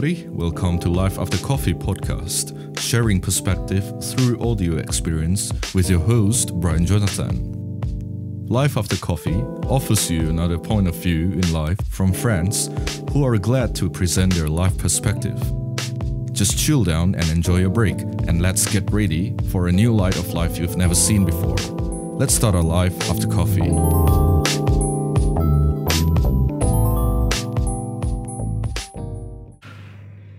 everybody. Welcome to Life After Coffee podcast, sharing perspective through audio experience with your host, Brian Jonathan. Life After Coffee offers you another point of view in life from friends who are glad to present their life perspective. Just chill down and enjoy a break, and let's get ready for a new light of life you've never seen before. Let's start our life after coffee.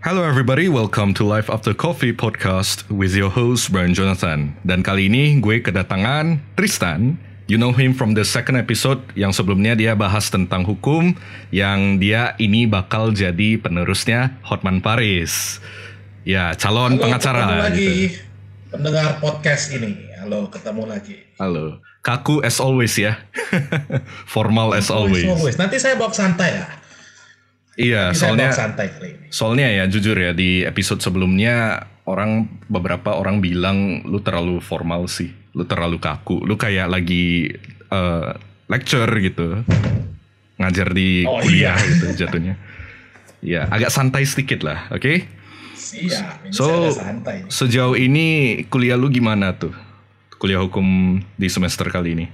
Hello everybody, welcome to Life After Coffee podcast with your host Brian Jonathan. Dan kali ini gue kedatangan Tristan. You know him from the second episode yang sebelumnya dia bahas tentang hukum, yang dia ini bakal jadi penerusnya Hotman Paris. Ya, calon pengacara. Ketemu lagi gitu. Pendengar podcast ini. Halo, ketemu lagi. Halo. Kaku as always ya. Formal as always. Nanti saya bawa santai ya. Iya, soalnya ya jujur ya di episode sebelumnya beberapa orang bilang lu terlalu formal sih, lu terlalu kaku, lu kayak lagi lecture gitu, ngajar di kuliah gitu jatuhnya. Ya agak santai sedikit lah, oke? Siap. So santai. Sejauh ini kuliah lu gimana tuh? Kuliah hukum di semester kali ini?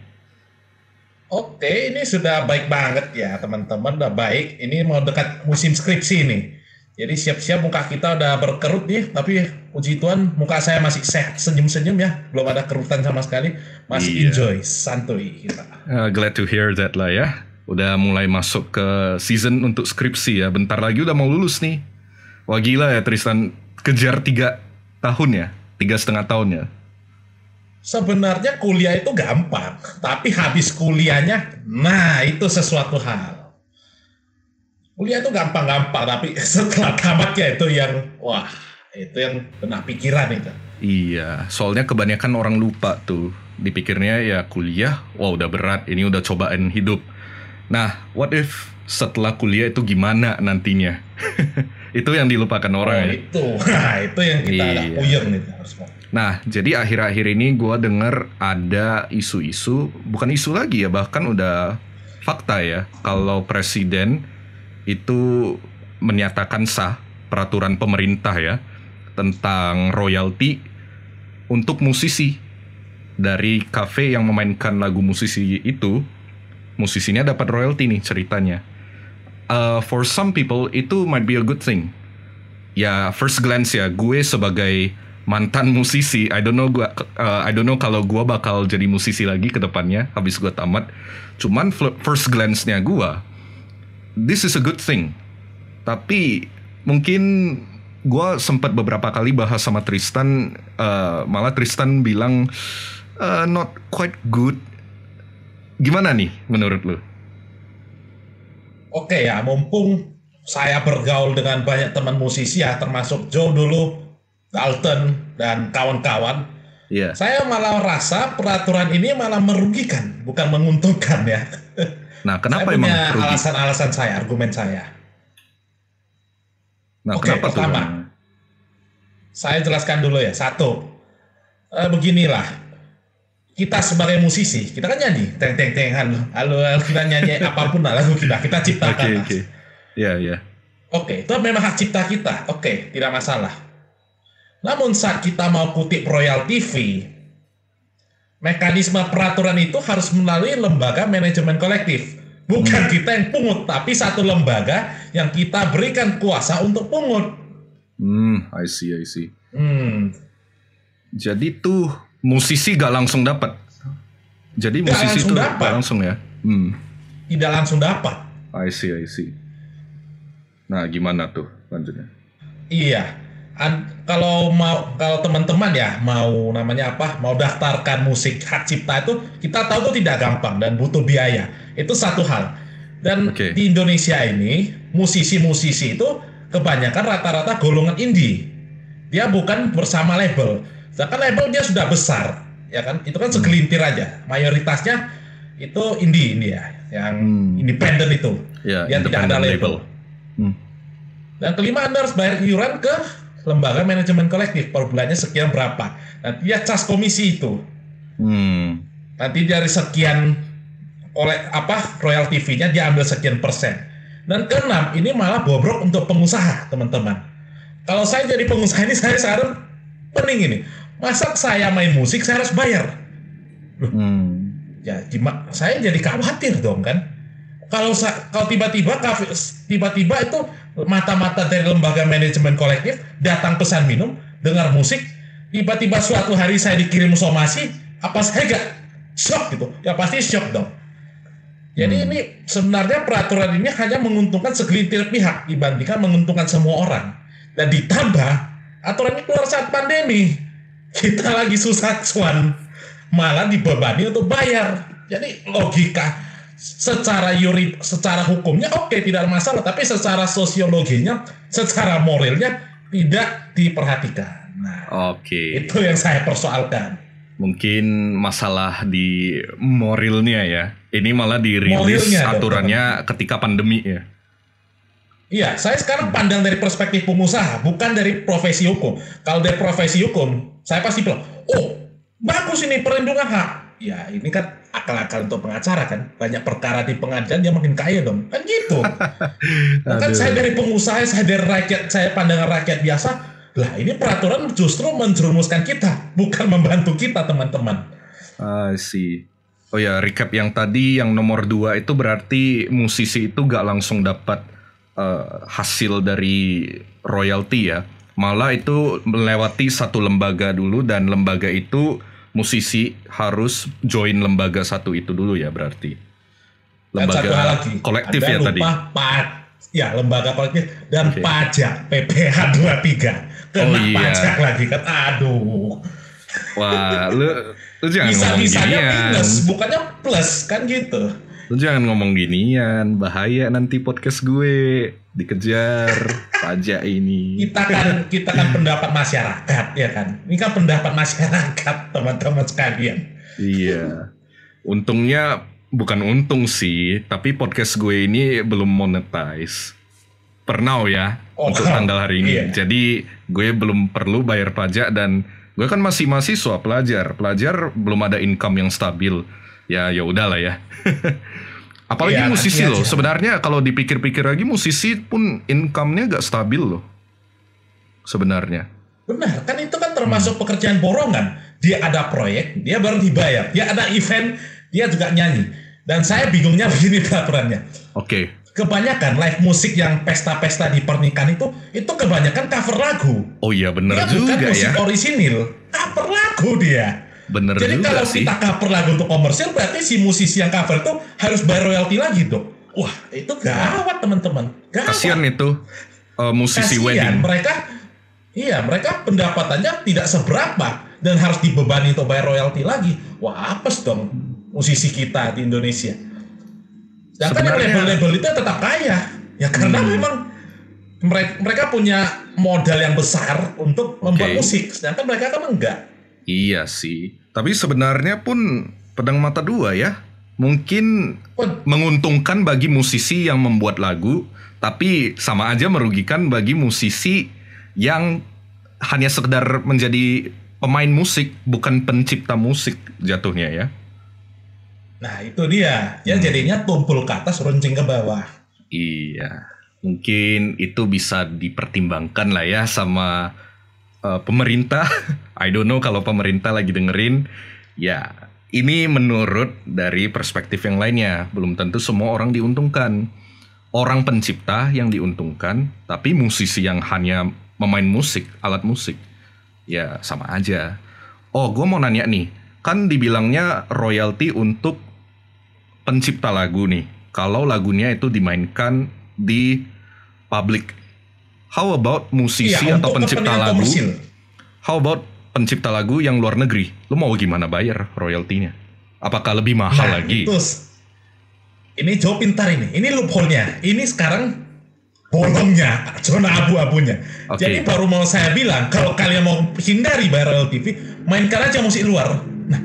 Oke, ini sudah baik banget ya teman-teman, udah baik. Ini mau dekat musim skripsi nih. Jadi siap-siap muka kita udah berkerut nih, tapi puji Tuhan muka saya masih sehat, senyum-senyum ya. Belum ada kerutan sama sekali, masih enjoy, santuy kita. Glad to hear that lah ya. Udah mulai masuk ke season untuk skripsi ya, bentar lagi udah mau lulus nih. Wah gila ya Tristan, kejar 3 tahun ya, 3,5 tahun ya. Sebenarnya kuliah itu gampang, tapi habis kuliahnya, nah itu sesuatu hal. Kuliah itu gampang-gampang, tapi setelah tamatnya itu yang, wah, itu yang kena pikiran itu. Iya, soalnya kebanyakan orang lupa tuh, dipikirnya ya kuliah, wah udah berat, ini udah cobaan hidup. Nah, what if setelah kuliah itu gimana nantinya? Itu yang dilupakan orang ya. Itu yang kita ada puyeng nih harus mau. Nah, jadi akhir-akhir ini gue dengar ada isu-isu, bukan isu lagi ya, bahkan udah fakta ya, kalau presiden itu menyatakan sah peraturan pemerintah ya, tentang royalti untuk musisi. Dari kafe yang memainkan lagu musisi itu, musisinya dapat royalti nih ceritanya. For some people, itu might be a good thing. Ya, first glance ya, gue sebagai mantan musisi, I don't know kalau gue bakal jadi musisi lagi ke depannya habis gue tamat. Cuman first glance-nya gue, this is a good thing. Tapi mungkin gue sempat beberapa kali bahas sama Tristan, malah Tristan bilang not quite good. Gimana nih menurut lu? Oke ya, mumpung saya bergaul dengan banyak teman musisi ya, termasuk Joe dulu, Dalton dan kawan-kawan, Saya malah rasa peraturan ini malah merugikan, bukan menguntungkan ya. Nah, kenapa saya emang punya merugikan? alasan-alasan saya, argumen saya. Nah, Oke, kenapa pertama, tuh? saya jelaskan dulu ya. Satu, beginilah, kita sebagai musisi, kita kan nyanyi, teng-teng-teng, halo, kita nyanyi apapun lah lagu kita ciptakan. Oke. Iya. Oke, itu memang hak cipta kita. Oke, tidak masalah. Namun saat kita mau kutip royalti fee, mekanisme peraturan itu harus melalui lembaga manajemen kolektif. Bukan kita yang pungut, tapi satu lembaga yang kita berikan kuasa untuk pungut. I see. Jadi tuh musisi gak langsung dapat. Jadi musisi itu gak langsung ya? Tidak langsung dapat. I see. Nah, gimana tuh lanjutnya? Iya. Kalau teman-teman ya mau daftarkan musik hak cipta itu, kita tahu itu tidak gampang dan butuh biaya. Itu satu hal. Dan di Indonesia ini musisi-musisi itu kebanyakan rata-rata golongan indie. Dia bukan bersama label. Sedangkan label dia sudah besar, ya kan? Itu kan segelintir aja. Mayoritasnya itu indie ya, yang independen itu. Ya, dia tidak ada label. Dan kelima, Anda harus bayar iuran ke lembaga manajemen kolektif per bulannya sekian berapa. Nanti dia cas komisi itu. Nanti dari sekian royalty fee-nya dia ambil sekian persen. Dan keenam, ini malah bobrok untuk pengusaha, teman-teman. Kalau saya jadi pengusaha ini, saya sekarang pening ini. Masa saya main musik, saya harus bayar? Ya, saya jadi khawatir dong kan. Kalau tiba-tiba itu mata-mata dari lembaga manajemen kolektif datang pesan minum, dengar musik, tiba-tiba suatu hari saya dikirim somasi, apa saya gak shock gitu? Ya pasti shock dong. Jadi ini sebenarnya peraturan ini hanya menguntungkan segelintir pihak dibandingkan menguntungkan semua orang. Dan ditambah aturan ini keluar saat pandemi, kita lagi susah cuan, malah dibebani untuk bayar. Jadi logika secara hukumnya oke, tidak ada masalah, tapi secara sosiologinya, secara moralnya tidak diperhatikan. Nah, itu yang saya persoalkan. Mungkin masalah di moralnya ya. Ini malah dirilis aturannya ketika pandemi ya. Iya, saya sekarang pandang dari perspektif pengusaha, bukan dari profesi hukum. Kalau dari profesi hukum, saya pasti bilang, oh bagus ini perlindungan hak. Ya ini kan akal-akal untuk pengacara kan, banyak perkara di pengadilan dia makin kaya dong, kan gitu. Kan saya dari pengusaha, saya dari rakyat, saya pandangan rakyat biasa. Lah ini peraturan justru menjerumuskan kita, bukan membantu kita teman-teman. Sih. Oh ya, recap yang tadi yang nomor 2 itu berarti musisi itu gak langsung dapat hasil dari royalti ya. Malah itu melewati satu lembaga dulu, dan lembaga itu musisi harus join lembaga satu itu dulu ya berarti. Lembaga kolektif ya tadi. Ya, lembaga kolektif dan pajak PPh 23. Kena pajak lagi kan. Aduh. Wah, lu jangan ngomong ginian. Minus, bukannya plus kan gitu. Lu jangan ngomong ginian, bahaya nanti podcast gue dikejar pajak ini. Kita kan pendapat masyarakat ya kan. Ini kan pendapat masyarakat teman-teman sekalian. Iya. Untungnya bukan untung sih, tapi podcast gue ini belum monetize. Per now ya, untuk tanggal hari ini. Iya. Jadi gue belum perlu bayar pajak, dan gue kan masih mahasiswa, pelajar belum ada income yang stabil. Ya udahlah ya. Apalagi musisi loh. Sebenarnya kalau dipikir-pikir lagi, musisi pun income-nya gak stabil loh. Sebenarnya. Benar, kan itu kan termasuk pekerjaan borongan. Dia ada proyek, dia baru dibayar. Dia ada event, dia juga nyanyi. Dan saya bingungnya begini peraturannya. Kebanyakan live musik yang pesta-pesta di pernikahan itu kebanyakan cover lagu. Oh iya benar juga ya. Bukan musik orisinil, cover lagu dia. Bener. Jadi juga kalau sih kita cover lagu untuk komersil, berarti si musisi yang cover itu harus bayar royalti lagi dong. Wah itu gawat teman-teman. Kasian itu musisi wedding. Mereka pendapatannya tidak seberapa dan harus dibebani untuk bayar royalti lagi. Wah apes dong musisi kita di Indonesia. Sedangkan label-label itu tetap kaya. Ya karena memang mereka punya modal yang besar untuk membuat musik. Sedangkan mereka kan enggak. Iya sih, tapi sebenarnya pun pedang mata dua ya. Mungkin menguntungkan bagi musisi yang membuat lagu, tapi sama aja merugikan bagi musisi yang hanya sekedar menjadi pemain musik, bukan pencipta musik jatuhnya ya. Nah itu dia, ya jadinya tumpul ke atas, runcing ke bawah. Iya, mungkin itu bisa dipertimbangkan lah ya sama pemerintah. I don't know kalau pemerintah lagi dengerin. Ya, ini menurut dari perspektif yang lainnya. Belum tentu semua orang diuntungkan. Orang pencipta yang diuntungkan, tapi musisi yang hanya memain musik, alat musik, ya sama aja. Oh, gue mau nanya nih. Kan dibilangnya royalti untuk pencipta lagu nih. Kalau lagunya itu dimainkan di publik. How about musisi atau pencipta lagu? How about pencipta lagu yang luar negeri? Lu mau gimana bayar royaltinya? Apakah lebih mahal lagi? Ini jauh pintar ini. Ini loophole-nya. Ini sekarang bolongnya, zona abu-abunya. Jadi baru mau saya bilang, kalau kalian mau hindari bayar royalti, mainkan aja musik luar. Nah,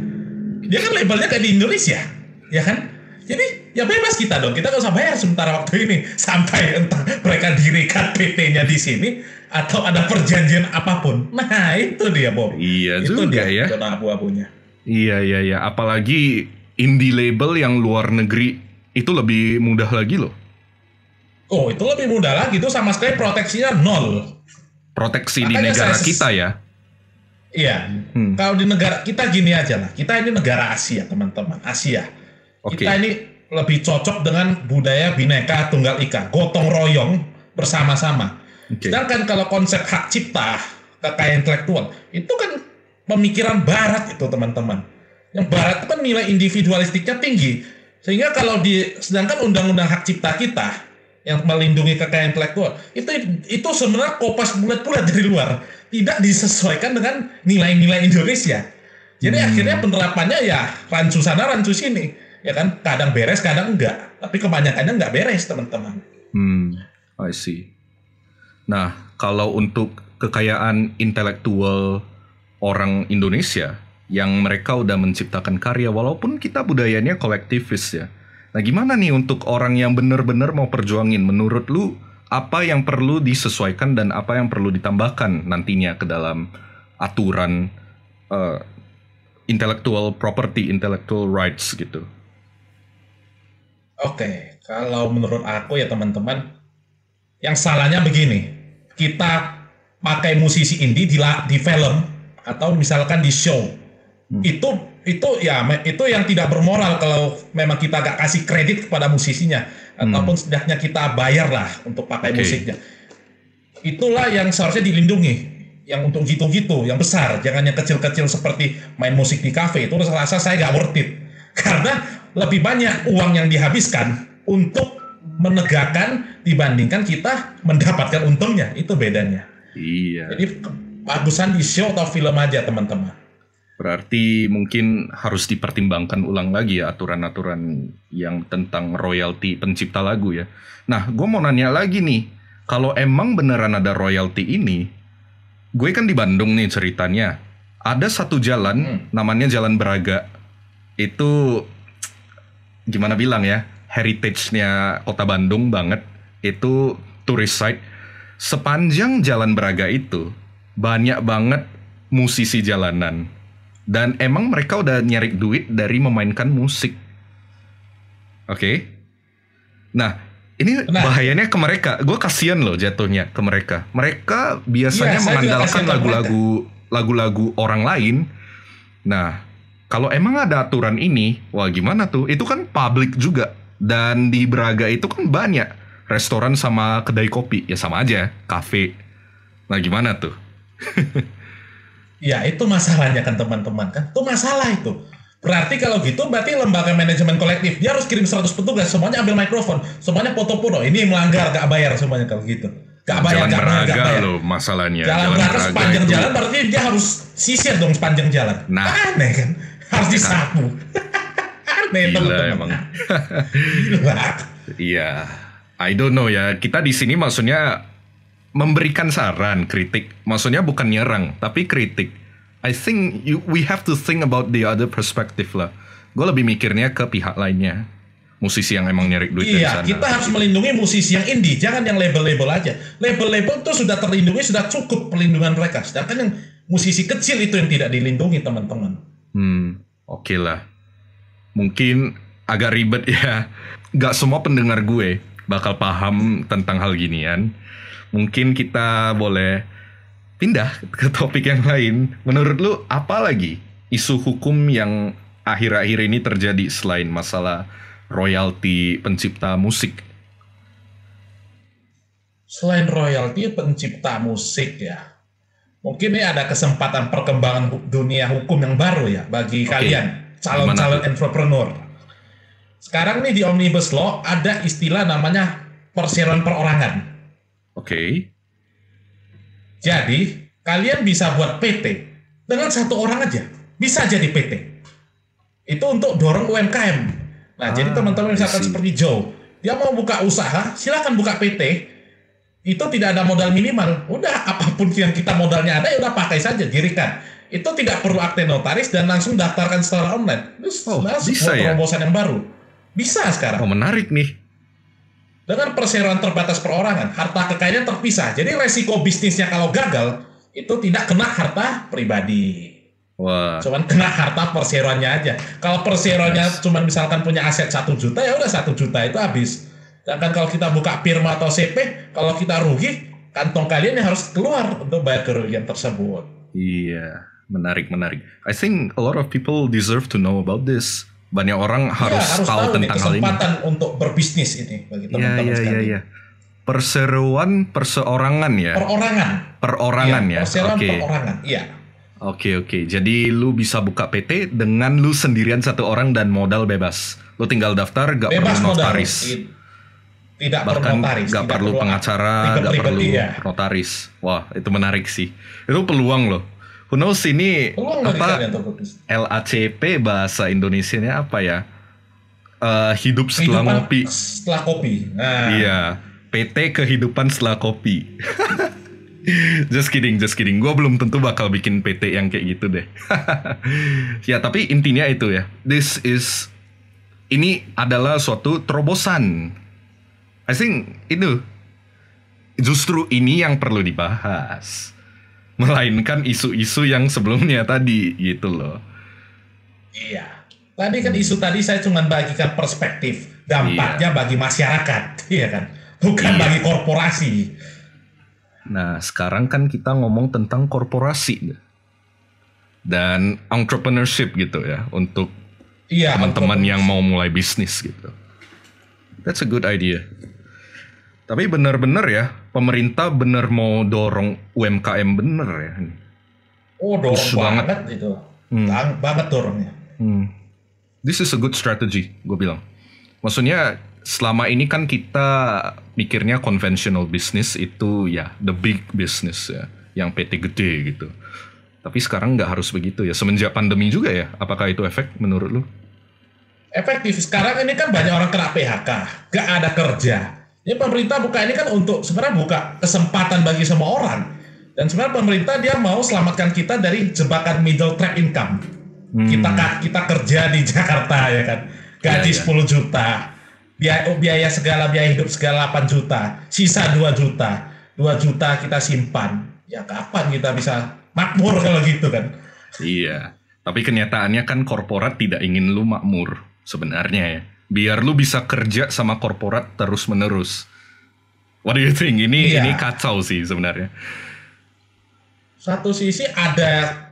dia kan labelnya kayak di Indonesia, ya kan? Jadi ya bebas kita dong, kita gak usah bayar sementara waktu ini sampai entah mereka dirikan PT-nya di sini atau ada perjanjian apapun. Nah itu dia Bob. Iya itu juga dia, ya. Zona abu-abunya. Iya. Apalagi indie label yang luar negeri itu lebih mudah lagi loh. Oh, itu lebih mudah lagi, itu sama sekali proteksinya nol. Proteksi di Makanya negara kita ya. iya, kalau di negara kita gini aja lah, kita ini negara Asia teman-teman, Asia. Oke. Kita ini lebih cocok dengan budaya Bhinneka Tunggal Ika, gotong royong bersama-sama. Oke. Sedangkan kalau konsep hak cipta, kekayaan intelektual, itu kan pemikiran Barat itu teman-teman. Yang Barat itu kan nilai individualistiknya tinggi, sehingga kalau sedangkan undang-undang hak cipta kita yang melindungi kekayaan intelektual itu sebenarnya kopas bulat-bulat dari luar, tidak disesuaikan dengan nilai-nilai Indonesia. Jadi akhirnya penerapannya ya rancu sana rancu sini, ya kan, kadang beres kadang enggak, tapi kebanyakannya enggak beres teman-teman. I see. Nah, kalau untuk kekayaan intelektual orang Indonesia yang mereka udah menciptakan karya, walaupun kita budayanya kolektivis ya. Nah, gimana nih untuk orang yang benar-benar mau perjuangin? Menurut lu, apa yang perlu disesuaikan dan apa yang perlu ditambahkan nantinya ke dalam aturan intellectual property, intellectual rights gitu? Oke, kalau menurut aku ya teman-teman, yang salahnya begini, kita pakai musisi indie di film atau misalkan di show, itu yang tidak bermoral kalau memang kita gak kasih kredit kepada musisinya, ataupun setidaknya kita bayar lah untuk pakai musiknya. Itulah yang seharusnya dilindungi, yang untuk gitu-gitu, yang besar, jangan yang kecil-kecil seperti main musik di kafe. Itu rasa saya gak worth it, karena lebih banyak uang yang dihabiskan untuk menegakkan dibandingkan kita mendapatkan untungnya. Itu bedanya. Iya. Jadi bagusan di show atau film aja teman-teman. Berarti mungkin harus dipertimbangkan ulang lagi ya aturan-aturan yang tentang royalti pencipta lagu ya. Nah, gue mau nanya lagi nih, kalau emang beneran ada royalti ini, gue kan di Bandung nih ceritanya. Ada satu jalan, namanya Jalan Braga. Itu gimana bilang ya, heritage-nya kota Bandung banget. Itu tourist site. Sepanjang Jalan Braga itu banyak banget musisi jalanan. Dan emang mereka udah nyari duit dari memainkan musik. Oke. Nah, ini bahayanya ke mereka. Gue kasihan loh jatuhnya ke mereka. Mereka biasanya mengandalkan lagu-lagu orang lain. Nah, kalau emang ada aturan ini, wah gimana tuh? Itu kan publik juga. Dan di Braga itu kan banyak restoran sama kedai kopi. Ya sama aja, kafe. Nah gimana tuh? Ya itu masalahnya kan teman-teman kan. Itu masalah itu. Berarti kalau gitu berarti lembaga manajemen kolektif dia harus kirim 100 petugas, semuanya ambil mikrofon, semuanya foto-foto. Ini melanggar, gak bayar semuanya kalau gitu. Gak bayar, Jalan gak bayar loh masalahnya. Jalan Braga sepanjang jalan berarti dia harus sisir dong sepanjang jalan. Nah, aneh kan? Harus disapu. Aneh teman-teman. Emang. Iya. I don't know ya. Kita di sini maksudnya memberikan saran, kritik. Maksudnya bukan nyerang, tapi kritik. I think we have to think about the other perspective lah. Gue lebih mikirnya ke pihak lainnya. Musisi yang emang nyari duit dari sana. Iya, kita harus melindungi musisi yang indie. Jangan yang label-label aja. Label-label itu sudah terlindungi, sudah cukup perlindungan mereka. Sedangkan yang musisi kecil itu yang tidak dilindungi, teman-teman. Oke lah. Mungkin agak ribet ya. Gak semua pendengar gue bakal paham tentang hal ginian. Mungkin kita boleh pindah ke topik yang lain. Menurut lu apa lagi isu hukum yang akhir-akhir ini terjadi selain masalah royalti pencipta musik? Selain royalti pencipta musik ya, mungkin ini ada kesempatan perkembangan dunia hukum yang baru ya bagi kalian calon-calon entrepreneur. Sekarang nih di Omnibus Law ada istilah namanya perseroan perorangan. Jadi kalian bisa buat PT dengan satu orang aja, bisa jadi PT. Itu untuk dorong UMKM. Nah, jadi teman-teman misalkan seperti Joe, dia mau buka usaha, silakan buka PT. Itu tidak ada modal minimal. Udah apapun yang kita modalnya ada, ya udah pakai saja, dirikan. Itu tidak perlu akte notaris dan langsung daftarkan secara online. Itu bisa ya? Terobosan yang baru. Bisa sekarang. Menarik nih. Dengan perseroan terbatas perorangan, harta kekayaannya terpisah. Jadi resiko bisnisnya kalau gagal, itu tidak kena harta pribadi. Wah. Cuman kena harta perseroannya aja. Kalau perseroannya cuman misalkan punya aset 1 juta, ya udah 1 juta itu habis. Sedangkan kalau kita buka Firma atau CP, kalau kita rugi, kantong kalian yang harus keluar untuk bayar kerugian tersebut. Iya, menarik. I think a lot of people deserve to know about this. Banyak orang harus tahu tentang hal ini. Kesempatan untuk berbisnis ini bagi teman-teman sekalian. Iya. Perseroan perseorangan ya. Perorangan ya. Perorangan, iya. Oke. Jadi lu bisa buka PT dengan lu sendirian satu orang dan modal bebas. Lu tinggal daftar, gak perlu notaris. Tidak perlu notaris. Gak perlu pengacara, gak perlu notaris. Wah, itu menarik sih. Itu peluang loh. Who knows ini apa? LACP bahasa Indonesianya apa ya? Hidup setelah ngopi. Setelah kopi. Nah. Iya. PT kehidupan setelah kopi. Just kidding. Gue belum tentu bakal bikin PT yang kayak gitu deh. Ya, tapi intinya itu ya. Ini adalah suatu terobosan. I think itu justru ini yang perlu dibahas. Melainkan isu-isu yang sebelumnya tadi gitu loh. Iya. Tadi kan isu tadi saya cuma bagikan perspektif dampaknya bagi masyarakat, iya kan? Bukan bagi korporasi. Nah, sekarang kan kita ngomong tentang korporasi dan entrepreneurship gitu ya untuk teman-teman yang mau mulai bisnis gitu. That's a good idea. Tapi benar-benar ya, pemerintah benar mau dorong UMKM bener ya. Oh, dorong banget itu. Banget dorongnya. This is a good strategy, gue bilang. Maksudnya selama ini kan kita mikirnya conventional business itu ya the big business ya, yang PT gede gitu. Tapi sekarang nggak harus begitu ya. Semenjak pandemi juga ya. Apakah itu efek menurut lu? Efektif. Sekarang ini kan banyak orang kena PHK, nggak ada kerja. Ini pemerintah buka ini kan untuk sebenarnya buka kesempatan bagi semua orang. Dan sebenarnya pemerintah dia mau selamatkan kita dari jebakan middle track income. Kita kerja di Jakarta ya kan, gaji 10 juta, biaya hidup segala 8 juta, sisa 2 juta, 2 juta kita simpan. Ya kapan kita bisa makmur kalau gitu kan? Iya. Tapi kenyataannya kan korporat tidak ingin lu makmur sebenarnya ya. Biar lu bisa kerja sama korporat terus-menerus. What do you think? Ini kacau sih sebenarnya. Satu sisi ada,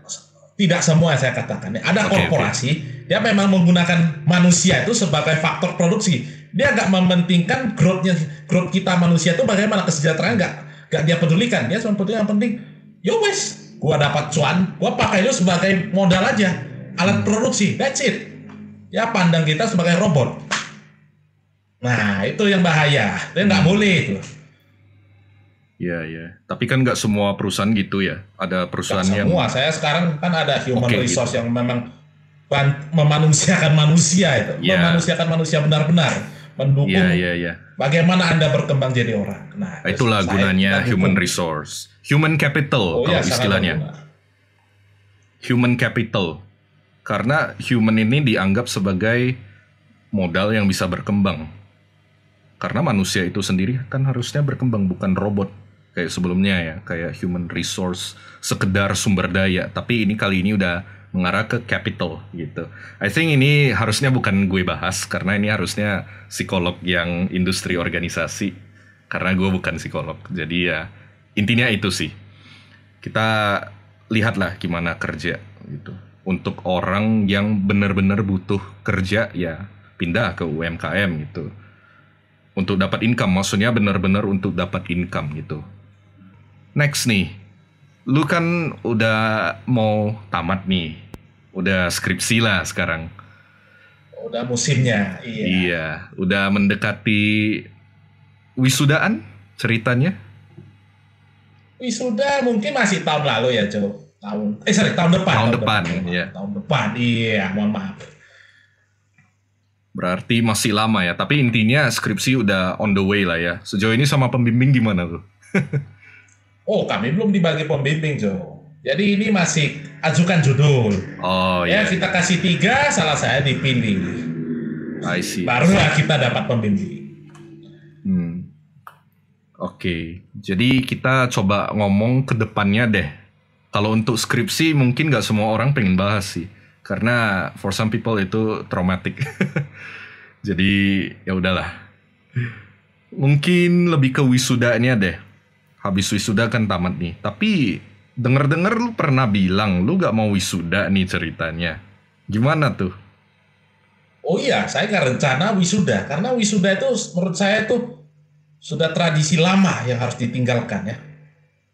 tidak semua saya katakan. Ada korporasi, dia memang menggunakan manusia itu sebagai faktor produksi. Dia nggak mementingkan growth kita manusia itu bagaimana, kesejahteraan nggak dia pedulikan. Dia cuma peduli yang penting, yo wes, gua dapat cuan, gua pakai itu sebagai modal aja, alat produksi, that's it. Ya pandang kita sebagai robot. Nah itu yang bahaya, itu nggak boleh itu. Iya. Tapi kan nggak semua perusahaan gitu ya. Ada perusahaan yang semua. Saya sekarang kan ada human resource gitu, yang memang memanusiakan manusia itu, memanusiakan manusia benar-benar, mendukung bagaimana Anda berkembang jadi orang. Nah, itulah gunanya human resource, human capital kalau istilahnya. Human capital. Karena human ini dianggap sebagai modal yang bisa berkembang. Karena manusia itu sendiri kan harusnya berkembang, bukan robot kayak sebelumnya ya, kayak human resource, sekedar sumber daya. Tapi ini kali ini udah mengarah ke capital gitu. I think ini harusnya bukan gue bahas, karena ini harusnya psikolog yang industri organisasi. Karena gue bukan psikolog. Jadi ya intinya itu sih. Kita lihatlah gimana kerja gitu. Untuk orang yang benar-benar butuh kerja ya pindah ke UMKM gitu. Untuk dapat income, maksudnya benar-benar untuk dapat income gitu. Next nih, lu kan udah mau tamat nih, udah skripsi lah sekarang. Udah musimnya, Iya, udah mendekati wisudaan ceritanya. Wisuda mungkin masih tahun lalu ya, Jo. Tahun depan. Tahun depan, iya, mohon maaf. Berarti masih lama ya, tapi intinya skripsi udah on the way lah ya. Sejauh ini sama pembimbing gimana tuh? Oh, kami belum dibagi pembimbing, Jo. Jadi ini masih ajukan judul. Oh iya. Kita kasih 3, salah saya dipilih. I see. Barulah kita dapat pembimbing. Oke. Jadi kita coba ngomong ke depannya deh. Kalau untuk skripsi mungkin nggak semua orang pengen bahas sih. Karena for some people itu traumatic. Jadi ya udahlah. Mungkin lebih ke wisudanya deh. Habis wisuda kan tamat nih. Tapi denger-denger lu pernah bilang lu gak mau wisuda nih ceritanya. Gimana tuh? Oh iya, saya nggak rencana wisuda karena wisuda itu menurut saya itu sudah tradisi lama yang harus ditinggalkan ya.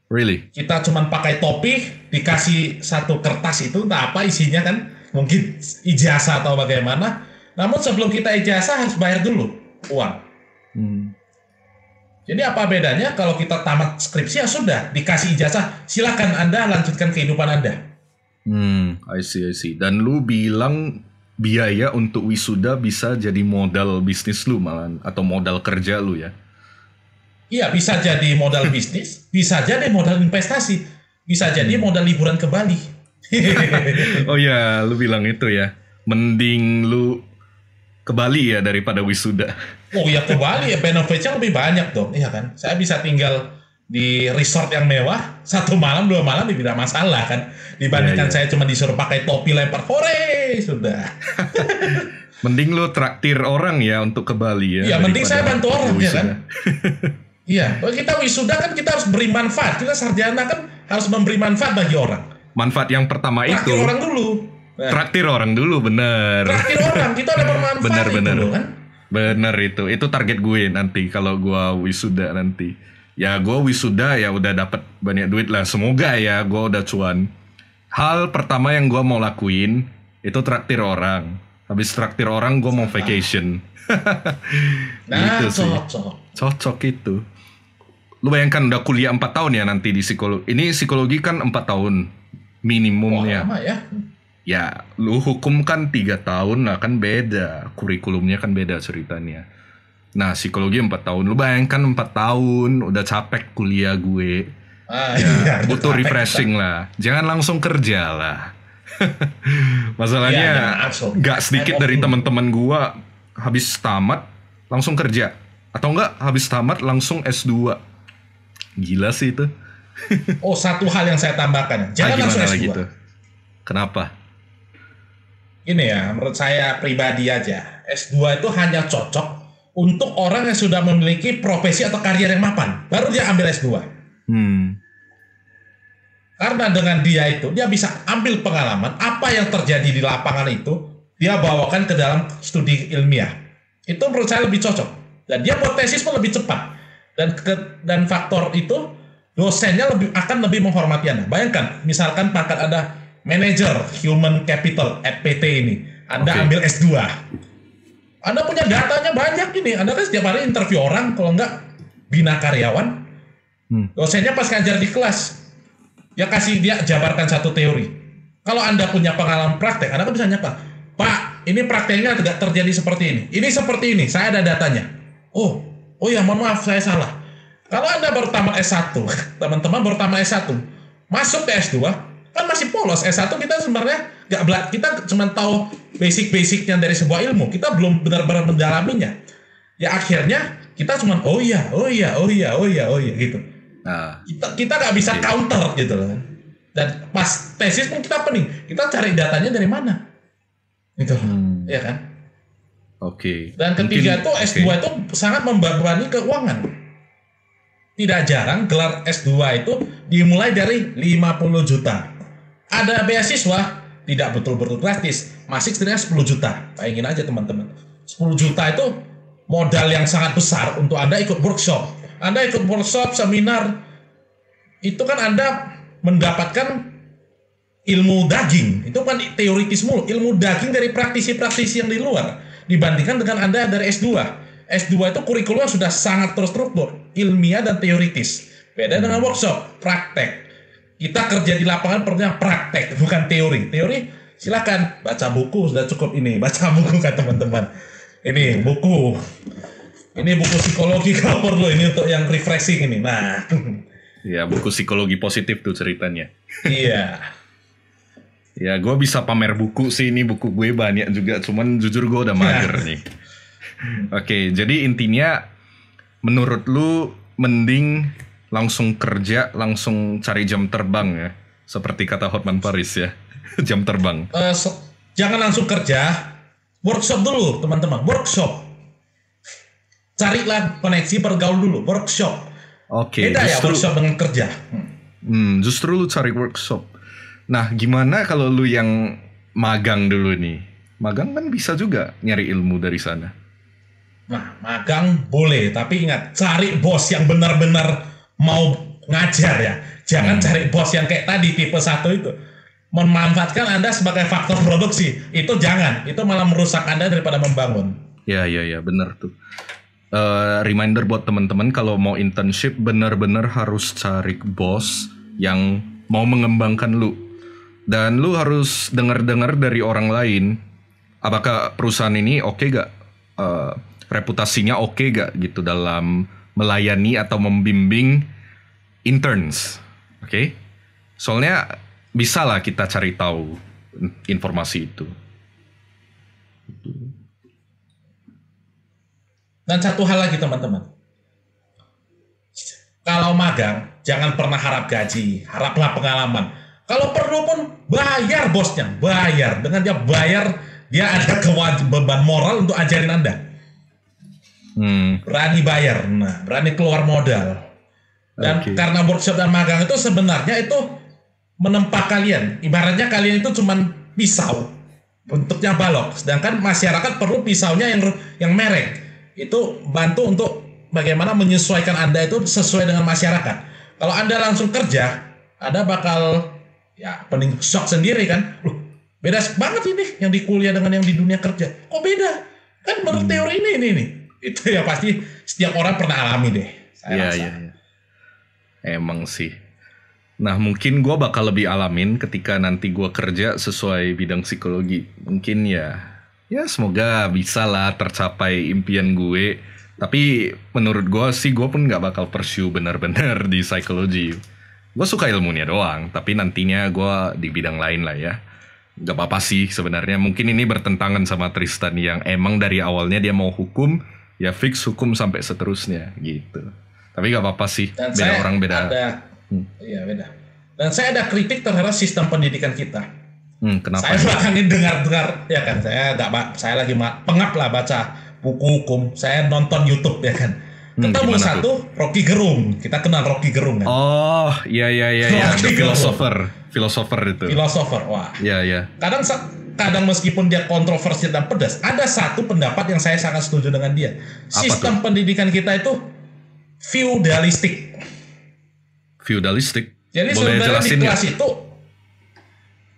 Really? Kita cuma pakai topi, dikasih satu kertas itu entah apa isinya kan, mungkin ijazah atau bagaimana. Namun sebelum kita ijazah harus bayar dulu uang. Jadi apa bedanya kalau kita tamat skripsi ya sudah dikasih ijazah, silakan Anda lanjutkan kehidupan Anda. I see. Dan lu bilang biaya untuk wisuda bisa jadi modal bisnis lu malah atau modal kerja lu ya? Iya, bisa jadi modal bisnis, bisa jadi modal investasi, bisa jadi modal liburan ke Bali. Oh ya, lu bilang itu ya. Mending lu ke Bali ya daripada wisuda. Oh ya, ke Bali ya benefitnya lebih banyak dong, iya kan? Saya bisa tinggal di resort yang mewah 1 malam 2 malam tidak masalah kan, dibandingkan saya cuma disuruh pakai topi lempar hore sudah. Mending lu traktir orang ya untuk ke Bali ya. Iya, mending saya bantu orang ya kan. Iya, kalau kita wisuda kan kita harus beri manfaat. Kita sarjana kan harus memberi manfaat bagi orang. Manfaat yang pertama traktir itu orang dulu. Nah, traktir orang dulu, bener. Traktir orang, kita ada bermanfaat bener. itu kan. Bener itu target gue nanti kalau gue wisuda nanti. Ya gue wisuda ya udah dapat banyak duit lah. Semoga ya gue udah cuan. Hal pertama yang gue mau lakuin itu traktir orang. Habis traktir orang gue mau vacation. Nah, gitu sih. cocok itu. Lu bayangkan udah kuliah 4 tahun ya nanti di psikologi. Ini psikologi kan 4 tahun minimumnya. Wah, lama ya. Ya, lu hukum kan 3 tahun lah kan beda. Kurikulumnya kan beda ceritanya. Nah, psikologi 4 tahun. Lu bayangkan 4 tahun udah capek kuliah gue. Iya, butuh refreshing lah. Jangan langsung kerja lah. Masalahnya gak sedikit dari teman-teman gue habis tamat langsung kerja. Atau enggak habis tamat langsung S2. Gila sih itu. Oh, satu hal yang saya tambahkan. Jangan langsung S2. Gitu? Kenapa? Ini ya, menurut saya pribadi aja. S2 itu hanya cocok untuk orang yang sudah memiliki profesi atau karier yang mapan. Baru dia ambil S2. Karena dengan dia itu, dia bisa ambil pengalaman apa yang terjadi di lapangan itu, dia bawakan ke dalam studi ilmiah. Itu menurut saya lebih cocok. Dan dia buat tesis pun lebih cepat. Dan faktor itu dosennya akan lebih menghormati Anda. Bayangkan, misalkan pangkat ada manager human capital at PT ini, Anda ambil S2. Anda punya datanya banyak ini. Anda kan setiap hari interview orang, kalau enggak bina karyawan. Dosennya pas ngajar di kelas, ya kasih dia jabarkan satu teori. Kalau Anda punya pengalaman praktek, Anda kan bisa nyapa, Pak, ini prakteknya tidak terjadi seperti ini. Ini seperti ini, saya ada datanya. Oh ya, mohon maaf, saya salah. Kalau Anda baru tamat S1, teman-teman baru tamat S1, masuk ke S2, kan masih polos. S1 kita sebenarnya kita cuma tahu basic-basicnya dari sebuah ilmu. Kita belum benar-benar mendalaminya. Ya akhirnya kita cuma oh iya gitu. Nah, kita nggak bisa counter gitu loh. Dan pas tesis pun kita pening. Kita cari datanya dari mana? Gitu. Ya kan? Dan ketiga itu S2 itu sangat membebani keuangan. Tidak jarang gelar S2 itu dimulai dari 50 juta. Ada beasiswa, tidak betul-betul gratis, masih setidaknya 10 juta. Bayangin aja teman-teman. 10 juta itu modal yang sangat besar untuk Anda ikut workshop. Anda ikut workshop, seminar, itu kan Anda mendapatkan ilmu daging. Itu kan teoritis mulu, ilmu daging dari praktisi-praktisi yang di luar. Dibandingkan dengan Anda dari S2. S2 itu kurikulumnya sudah sangat terstruktur, ilmiah dan teoritis. Beda dengan workshop, praktek. Kita kerja di lapangan perlunya praktek, bukan teori. Teori silakan baca buku, sudah cukup ini. Baca buku kan teman-teman. Ini buku psikologi kalau perlu, ini untuk yang refreshing ini. Nah, ya buku psikologi positif tuh ceritanya. Iya. Ya gue bisa pamer buku sih, ini buku gue banyak juga, cuman jujur gue udah mager nih. Oke, jadi intinya menurut lu mending langsung kerja, langsung cari jam terbang ya, seperti kata Hotman Paris ya, jam terbang. Jangan langsung kerja, workshop dulu teman-teman, workshop. carilah koneksi, bergaul dulu, workshop. Oke, Beda ya justru workshop dengan kerja. justru lu cari workshop. Nah, gimana kalau lu yang magang dulu nih? Magang kan bisa juga nyari ilmu dari sana. Nah, magang boleh, tapi ingat, cari bos yang benar-benar mau ngajar ya. Jangan cari bos yang kayak tadi, tipe 1 itu. Memanfaatkan Anda sebagai faktor produksi. Itu jangan, itu malah merusak Anda daripada membangun. Ya, bener tuh. Reminder buat teman-teman kalau mau internship benar-benar harus cari bos yang mau mengembangkan lu. Dan lu harus dengar-dengar dari orang lain, apakah perusahaan ini oke gak? Reputasinya oke gak gitu dalam melayani atau membimbing interns. Oke? Soalnya bisa lah kita cari tahu informasi itu. Dan satu hal lagi teman-teman. Kalau magang, jangan pernah harap gaji, haraplah pengalaman. Kalau perlu pun bayar bosnya, bayar. Dengan dia bayar, dia ada kewajiban moral untuk ajarin Anda. Berani bayar, nah, berani keluar modal. Dan karena workshop dan magang itu sebenarnya itu menempa kalian. Ibaratnya kalian itu cuman pisau, bentuknya balok. Sedangkan masyarakat perlu pisaunya yang merek. Itu bantu untuk bagaimana menyesuaikan Anda itu sesuai dengan masyarakat. Kalau Anda langsung kerja, Anda bakal ya pening shock sendiri kan. Loh, beda banget ini yang di kuliah dengan yang di dunia kerja. Kok beda? Kan menurut teori ini. Itu ya pasti setiap orang pernah alami deh. Saya rasa. Iya. Emang sih. Nah, mungkin gue bakal lebih alamin ketika nanti gue kerja sesuai bidang psikologi. Mungkin ya semoga bisa lah tercapai impian gue. Tapi menurut gue sih gue pun gak bakal pursue benar-benar di psikologi. Gue suka ilmunya doang, tapi nantinya gue di bidang lain lah ya. Gak apa-apa sih sebenarnya. Mungkin ini bertentangan sama Tristan yang emang dari awalnya dia mau hukum, ya fix hukum sampai seterusnya gitu. Tapi gak apa-apa sih. Dan beda orang beda. Iya beda. Dan saya ada kritik terhadap sistem pendidikan kita. Kenapa? Saya belakangan dengar ya kan. Saya lagi pengap lah baca buku hukum. Saya nonton YouTube ya kan. Ketemu satu tuh? Rocky Gerung. Kita kenal Rocky Gerung kan. Oh iya. The Philosopher itu. Philosopher, wah. Iya. Kadang meskipun dia kontroversial dan pedas, ada satu pendapat yang saya sangat setuju dengan dia. Sistem pendidikan kita itu feudalistik. Jadi boleh sebenarnya di kelas ya? itu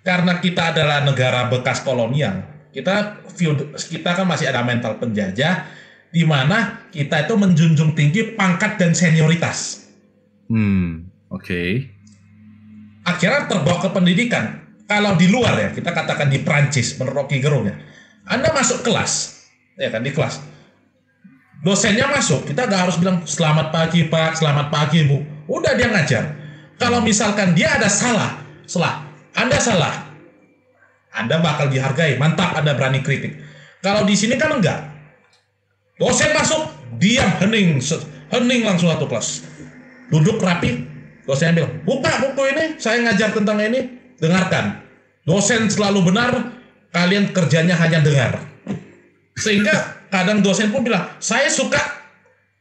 karena kita adalah negara bekas kolonial, kita kan masih ada mental penjajah, di mana kita itu menjunjung tinggi pangkat dan senioritas. Oke. Akhirnya terbawa ke pendidikan. Kalau di luar ya, kita katakan di Prancis, menurut Rocky Gerung ya, Anda masuk kelas, ya kan di kelas, dosennya masuk, kita nggak harus bilang selamat pagi Pak, selamat pagi Bu, udah dia ngajar. Kalau misalkan dia ada salah, Anda salah, Anda bakal dihargai, mantap Anda berani kritik. Kalau di sini kan enggak, dosen masuk, diam, hening langsung satu kelas, duduk rapi, dosen bilang, buka buku ini, saya ngajar tentang ini. Dengarkan, dosen selalu benar, kalian kerjanya hanya dengar. Sehingga kadang dosen pun bilang, saya suka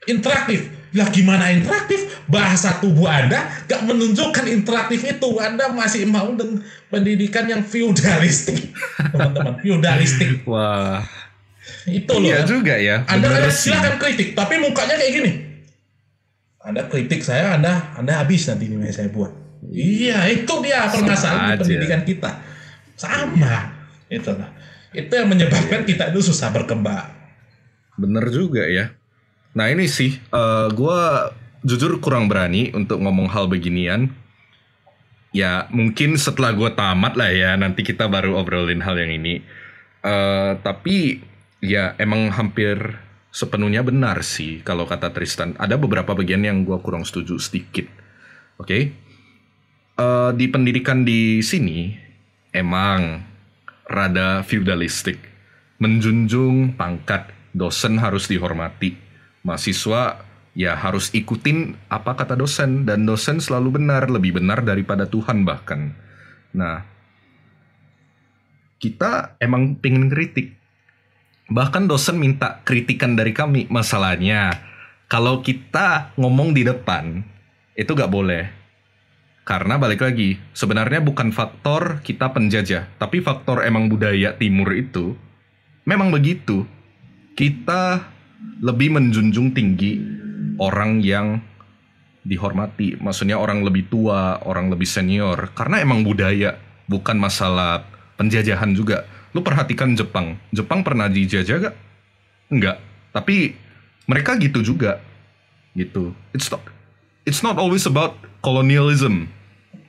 interaktif. Lah gimana interaktif? Bahasa tubuh Anda gak menunjukkan interaktif itu. Anda masih mau dengan pendidikan yang feudalistik. Teman-teman, feudalistik. Wah. Itu loh. Iya juga ya. Anda silakan kritik, tapi mukanya kayak gini. Anda kritik saya, Anda habis nanti ini saya buat. Iya, itu dia permasalahan pendidikan kita. Sama. Itu yang menyebabkan kita itu susah berkembang. Bener juga ya. Nah ini sih, gue jujur kurang berani untuk ngomong hal beginian. Ya mungkin setelah gue tamat lah ya, nanti kita baru obrolin hal yang ini. Tapi ya emang hampir sepenuhnya benar sih kalau kata Tristan. Ada beberapa bagian yang gue kurang setuju sedikit. Oke? Di pendidikan di sini emang rada feudalistik, menjunjung pangkat, dosen harus dihormati, mahasiswa ya harus ikutin apa kata dosen, dan dosen selalu benar, lebih benar daripada Tuhan bahkan. Nah, kita emang pengen kritik, Bahkan dosen minta kritikan dari kami. Masalahnya, kalau kita ngomong di depan, itu gak boleh. Karena balik lagi, sebenarnya bukan faktor kita penjajah, tapi faktor emang budaya timur itu memang begitu. Kita lebih menjunjung tinggi orang yang dihormati. Maksudnya orang lebih tua, orang lebih senior. Karena emang budaya, bukan masalah penjajahan juga. Lu perhatikan Jepang. Jepang pernah dijajah gak? Enggak. Tapi mereka gitu juga. Gitu. It's not always about colonialism.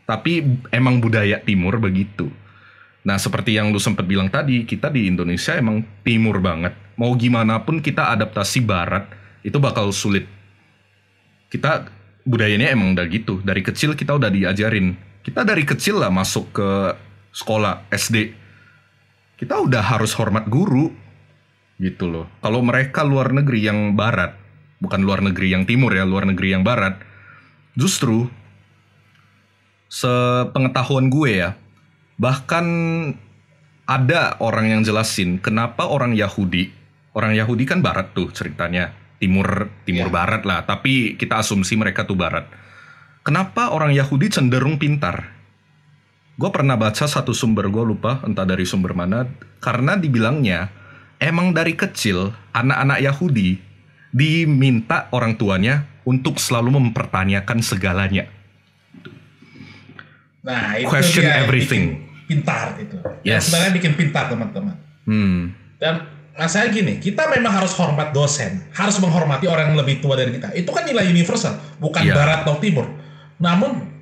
Tapi emang budaya timur begitu. Nah, seperti yang lu sempat bilang tadi, kita di Indonesia emang timur banget. Mau gimana pun kita adaptasi barat, itu bakal sulit. Kita budayanya emang udah gitu. Dari kecil kita udah diajarin. Kita dari kecil lah masuk ke sekolah SD. Kita udah harus hormat guru. Gitu loh. Kalau mereka luar negeri yang barat, bukan luar negeri yang timur ya, luar negeri yang barat, justru sepengetahuan gue ya, bahkan ada orang yang jelasin kenapa orang Yahudi kan barat tuh ceritanya, timur barat lah, tapi kita asumsi mereka tuh barat. Kenapa orang Yahudi cenderung pintar? Gue pernah baca satu sumber, gue lupa entah dari sumber mana, karena dibilangnya emang dari kecil anak-anak Yahudi diminta orang tuanya untuk selalu mempertanyakan segalanya. Nah, itu Question dia everything. Bikin pintar itu. Yes. Sebenarnya bikin pintar teman-teman. Dan masalah gini, kita memang harus hormat dosen, harus menghormati orang yang lebih tua dari kita. Itu kan nilai universal, bukan barat atau timur. Namun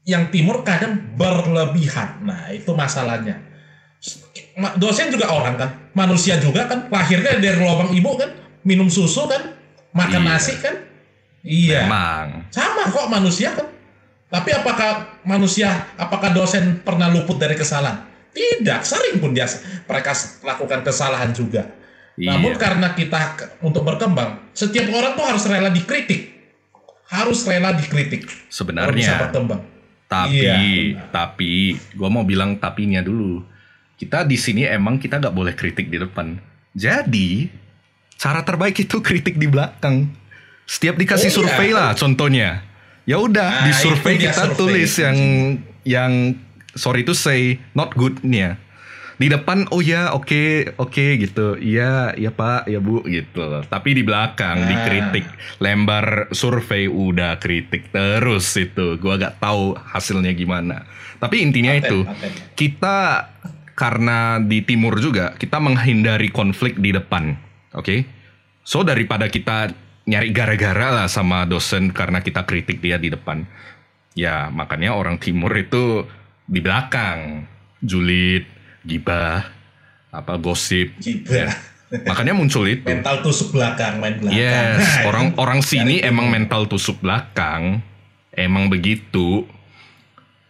yang timur kadang berlebihan. Nah, itu masalahnya. Dosen juga orang kan, manusia juga kan, lahirnya dari lubang ibu kan, minum susu kan, makan nasi kan. Iya. Memang. Sama kok manusia kan. Tapi apakah dosen pernah luput dari kesalahan? Tidak, sering pun mereka lakukan kesalahan juga. Iya. Namun karena kita untuk berkembang, setiap orang tuh harus rela dikritik. Sebenarnya. Bisa berkembang. Tapi, gue mau bilang tapinya dulu. Kita di sini emang kita nggak boleh kritik di depan. Jadi, cara terbaik itu kritik di belakang. Setiap dikasih survei lah, contohnya. Ya udah, di survei kita tulis yang sorry to say not good nih ya. Di depan oh ya oke gitu. Iya Pak, ya Bu gitu. Tapi di belakang dikritik. Lembar survei udah kritik terus itu. Gua gak tahu hasilnya gimana. Tapi intinya itu kita karena di timur juga kita menghindari konflik di depan. Oke? So daripada kita nyari gara-gara lah sama dosen karena kita kritik dia di depan. Ya makanya orang timur itu di belakang. Julid, gibah, gosip. Ya. Makanya muncul itu. Mental tusuk belakang, main belakang. Yes, orang sini emang mental tusuk belakang. Emang begitu.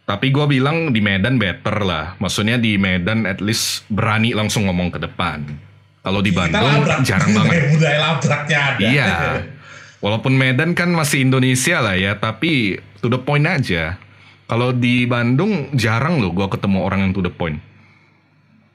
Tapi gue bilang di Medan better lah. Maksudnya di Medan at least berani langsung ngomong ke depan. Kalau di Bandung jarang banget. Budaya labraknya ada. Iya. Walaupun Medan kan masih Indonesia lah ya, tapi to the point aja. Kalau di Bandung jarang loh gue ketemu orang yang to the point.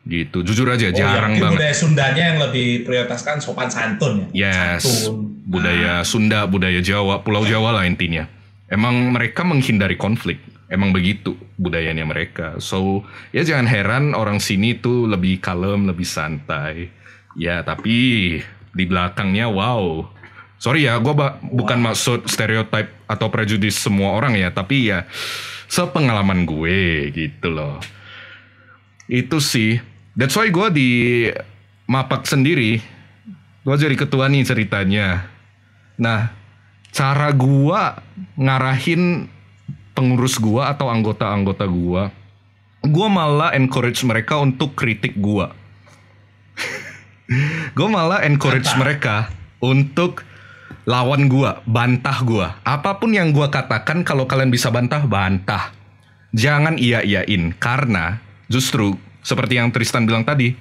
Gitu, jujur aja jarang banget. Budaya Sundanya yang lebih prioritaskan sopan santun ya. Yes. Santun. Budaya Sunda, budaya Jawa, Pulau Jawa lah intinya. Emang mereka menghindari konflik. Emang begitu budayanya mereka. So, ya jangan heran orang sini tuh lebih kalem, lebih santai. Ya, tapi di belakangnya wow. Sorry ya, gue bukan maksud stereotype atau prejudis semua orang ya. Tapi ya, sepengalaman gue gitu loh. Itu sih. That's why gue di Mapak sendiri, gue jadi ketua nih ceritanya. Nah, cara gue ngarahin pengurus gue atau anggota-anggota gue malah encourage mereka untuk kritik gue. Gue malah encourage mereka untuk lawan gue, bantah gue. Apapun yang gue katakan, kalau kalian bisa bantah. Jangan iya-iyain, karena justru seperti yang Tristan bilang tadi,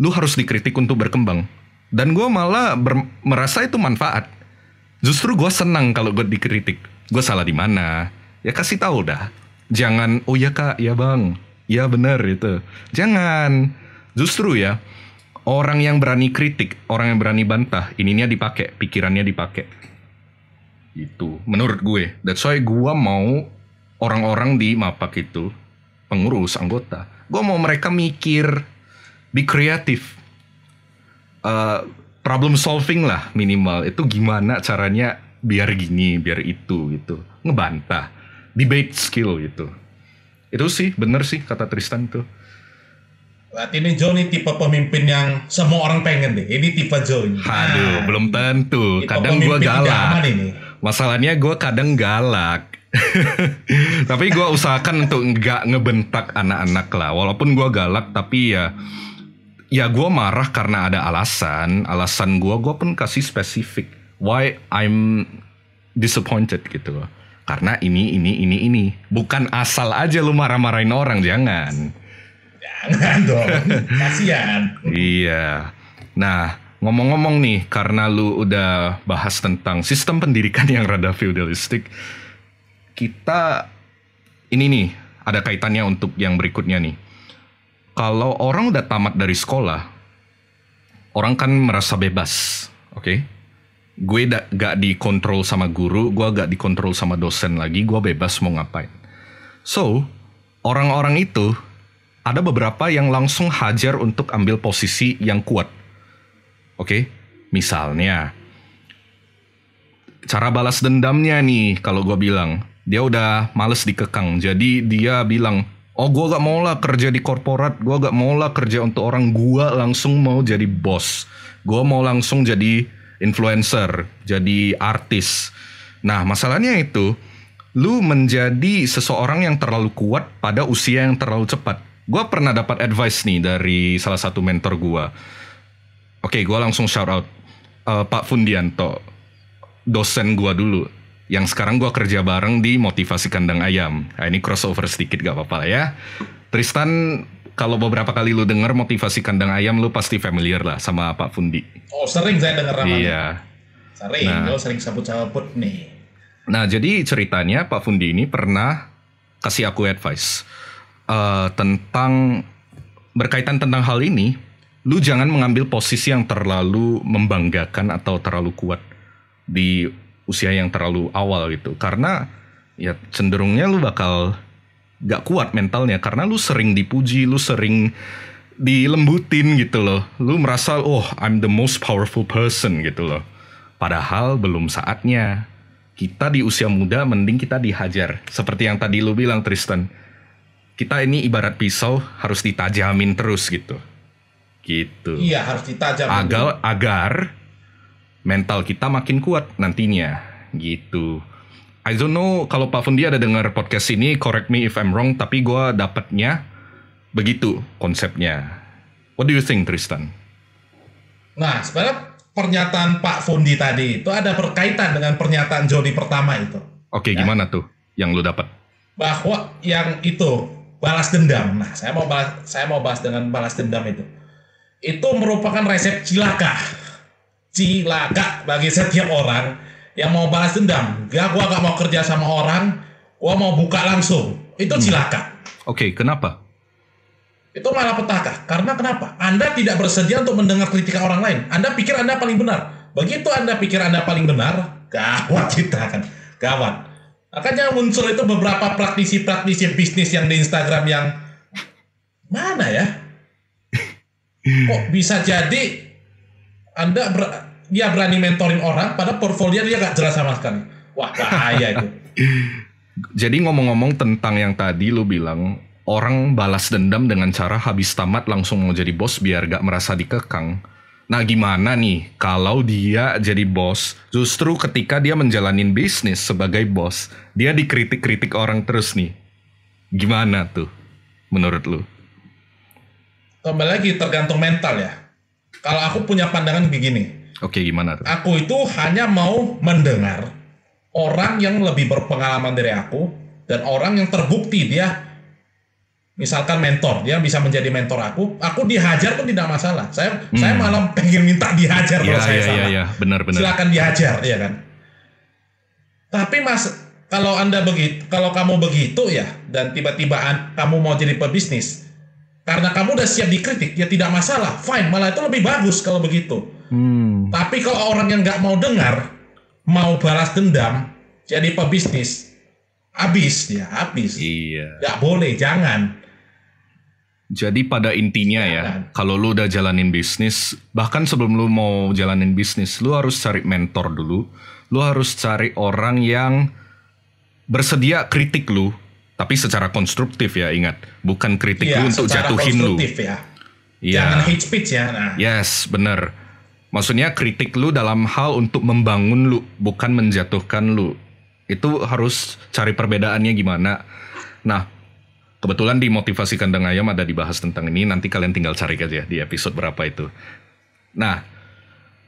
lu harus dikritik untuk berkembang. Dan gue malah merasa itu manfaat. Justru gue senang kalau gue dikritik. Gue salah di mana? Ya kasih tahu dah. Jangan, oh ya kak, ya bang, ya benar itu. Jangan. Justru ya, Orang yang berani kritik, orang yang berani bantah, ininya dipakai, pikirannya dipakai. Itu menurut gue. That's why gue mau orang-orang di Mapak itu, pengurus, anggota, gue mau mereka mikir, be kreatif, problem solving lah minimal. Itu gimana caranya biar gini, biar itu gitu. Ngebantah, debate skill gitu. Itu sih bener sih kata Tristan tuh. Berarti ini Joe nih tipe pemimpin yang semua orang pengen deh. Ini tipe Joe ini. Aduh, belum tentu. Tipe Kadang gue pemimpin tidak aman galak. ini. Masalahnya gue kadang galak. Tapi gue usahakan untuk nggak ngebentak anak-anak lah. Walaupun gue galak, tapi ya gue marah karena ada alasan. Alasan gue pun kasih spesifik. Why I'm disappointed gitu loh. Karena ini. Bukan asal aja lu marah-marahin orang, jangan. Jangan dong, kasihan. Iya. Nah, ngomong-ngomong nih, karena lu udah bahas tentang sistem pendidikan yang rada feudalistik, kita ini nih ada kaitannya untuk yang berikutnya nih. Kalau orang udah tamat dari sekolah, orang kan merasa bebas, oke? Gue gak dikontrol sama guru, gue gak dikontrol sama dosen lagi, gue bebas mau ngapain. So, orang-orang itu ada beberapa yang langsung hajar untuk ambil posisi yang kuat. Oke? Misalnya, cara balas dendamnya nih, kalau gue bilang, dia udah males dikekang. Jadi dia bilang, oh gue gak mau lah kerja di korporat, gue gak mau lah kerja untuk orang, gue langsung mau jadi bos. Gue mau langsung jadi influencer, jadi artis. Nah, masalahnya itu, lu menjadi seseorang yang terlalu kuat pada usia yang terlalu cepat. Gue pernah dapat advice nih dari salah satu mentor gue. Oke, gue langsung shout out Pak Fundianto, dosen gue dulu, yang sekarang gue kerja bareng di Motivasi Kandang Ayam. Nah, ini crossover sedikit gak apa-apa lah ya. Tristan, kalau beberapa kali lu denger Motivasi Kandang Ayam, lu pasti familiar lah sama Pak Fundi. Oh, sering saya denger namanya. Iya. Sering, lo sering sabut-sabut nih. Nah, jadi ceritanya Pak Fundi ini pernah kasih aku advice tentang berkaitan tentang hal ini. Lu jangan mengambil posisi yang terlalu membanggakan atau terlalu kuat di usia yang terlalu awal gitu, karena ya cenderungnya lu bakal gak kuat mentalnya, karena lu sering dipuji, lu sering dilembutin gitu loh. Lu merasa, oh I'm the most powerful person gitu loh. Padahal belum saatnya. Kita di usia muda mending kita dihajar. Seperti yang tadi lu bilang Tristan, kita ini ibarat pisau, harus ditajamin terus gitu. Gitu. Iya, harus ditajamin. Agar mental kita makin kuat nantinya. Gitu. I don't know kalau Pak Fundi ada dengar podcast ini, correct me if I'm wrong, tapi gue dapatnya begitu konsepnya. What do you think, Tristan? Nah, sebenarnya pernyataan Pak Fundi tadi itu ada berkaitan dengan pernyataan Jody pertama itu. Oke, gimana tuh yang lu dapat? Bahwa yang itu balas dendam. Nah, saya mau bahas dengan balas dendam itu. Itu merupakan resep cilaka bagi setiap orang yang mau balas dendam. Gua gak mau kerja sama orang, gua mau buka langsung. Itu cilaka. Oke, kenapa? Itu malah petaka. Karena kenapa? Anda tidak bersedia untuk mendengar kritikan orang lain. Anda pikir Anda paling benar. Begitu Anda pikir Anda paling benar, gawat kita kan. Gawat. Makanya muncul itu beberapa praktisi-praktisi bisnis yang di Instagram yang mana ya? Kok bisa jadi Anda dia berani mentoring orang, pada portfolio dia gak jelas sama sekali. Wah, bahaya itu. Jadi ngomong-ngomong tentang yang tadi lu bilang, orang balas dendam dengan cara habis tamat langsung mau jadi bos biar gak merasa dikekang. Nah gimana nih kalau dia jadi bos, justru ketika dia menjalanin bisnis sebagai bos, dia dikritik-kritik orang terus nih. Gimana tuh menurut lu? Kembali lagi tergantung mental ya. Kalau aku punya pandangan begini. Oke, gimana tuh? Aku itu hanya mau mendengar orang yang lebih berpengalaman dari aku dan orang yang terbukti dia misalkan mentor, dia bisa menjadi mentor aku dihajar pun tidak masalah. Saya malah pengen minta dihajar kalau saya salah. Iya, benar. Silakan dihajar, ya kan. Tapi kalau kamu begitu ya, dan tiba-tiba kamu mau jadi pebisnis, Karena kamu udah siap dikritik, ya tidak masalah, fine, malah itu lebih bagus kalau begitu. Tapi kalau orang yang nggak mau dengar, mau balas dendam, jadi pebisnis, habis. Iya. Nggak boleh, jangan. Jadi pada intinya ya, kalau lu udah jalanin bisnis, bahkan sebelum lu mau jalanin bisnis, lu harus cari mentor dulu. Lu harus cari orang yang bersedia kritik lu, tapi secara konstruktif ya, ingat. Bukan kritik lu untuk jatuhin lu. Ya. Iya. Jangan hate speech ya. Nah. Yes, bener. Maksudnya kritik lu dalam hal untuk membangun lu, bukan menjatuhkan lu. Itu harus cari perbedaannya gimana. Nah, kebetulan di Motivasi Kandang Ayam ada dibahas tentang ini. Nanti kalian tinggal cari aja di episode berapa itu. Nah,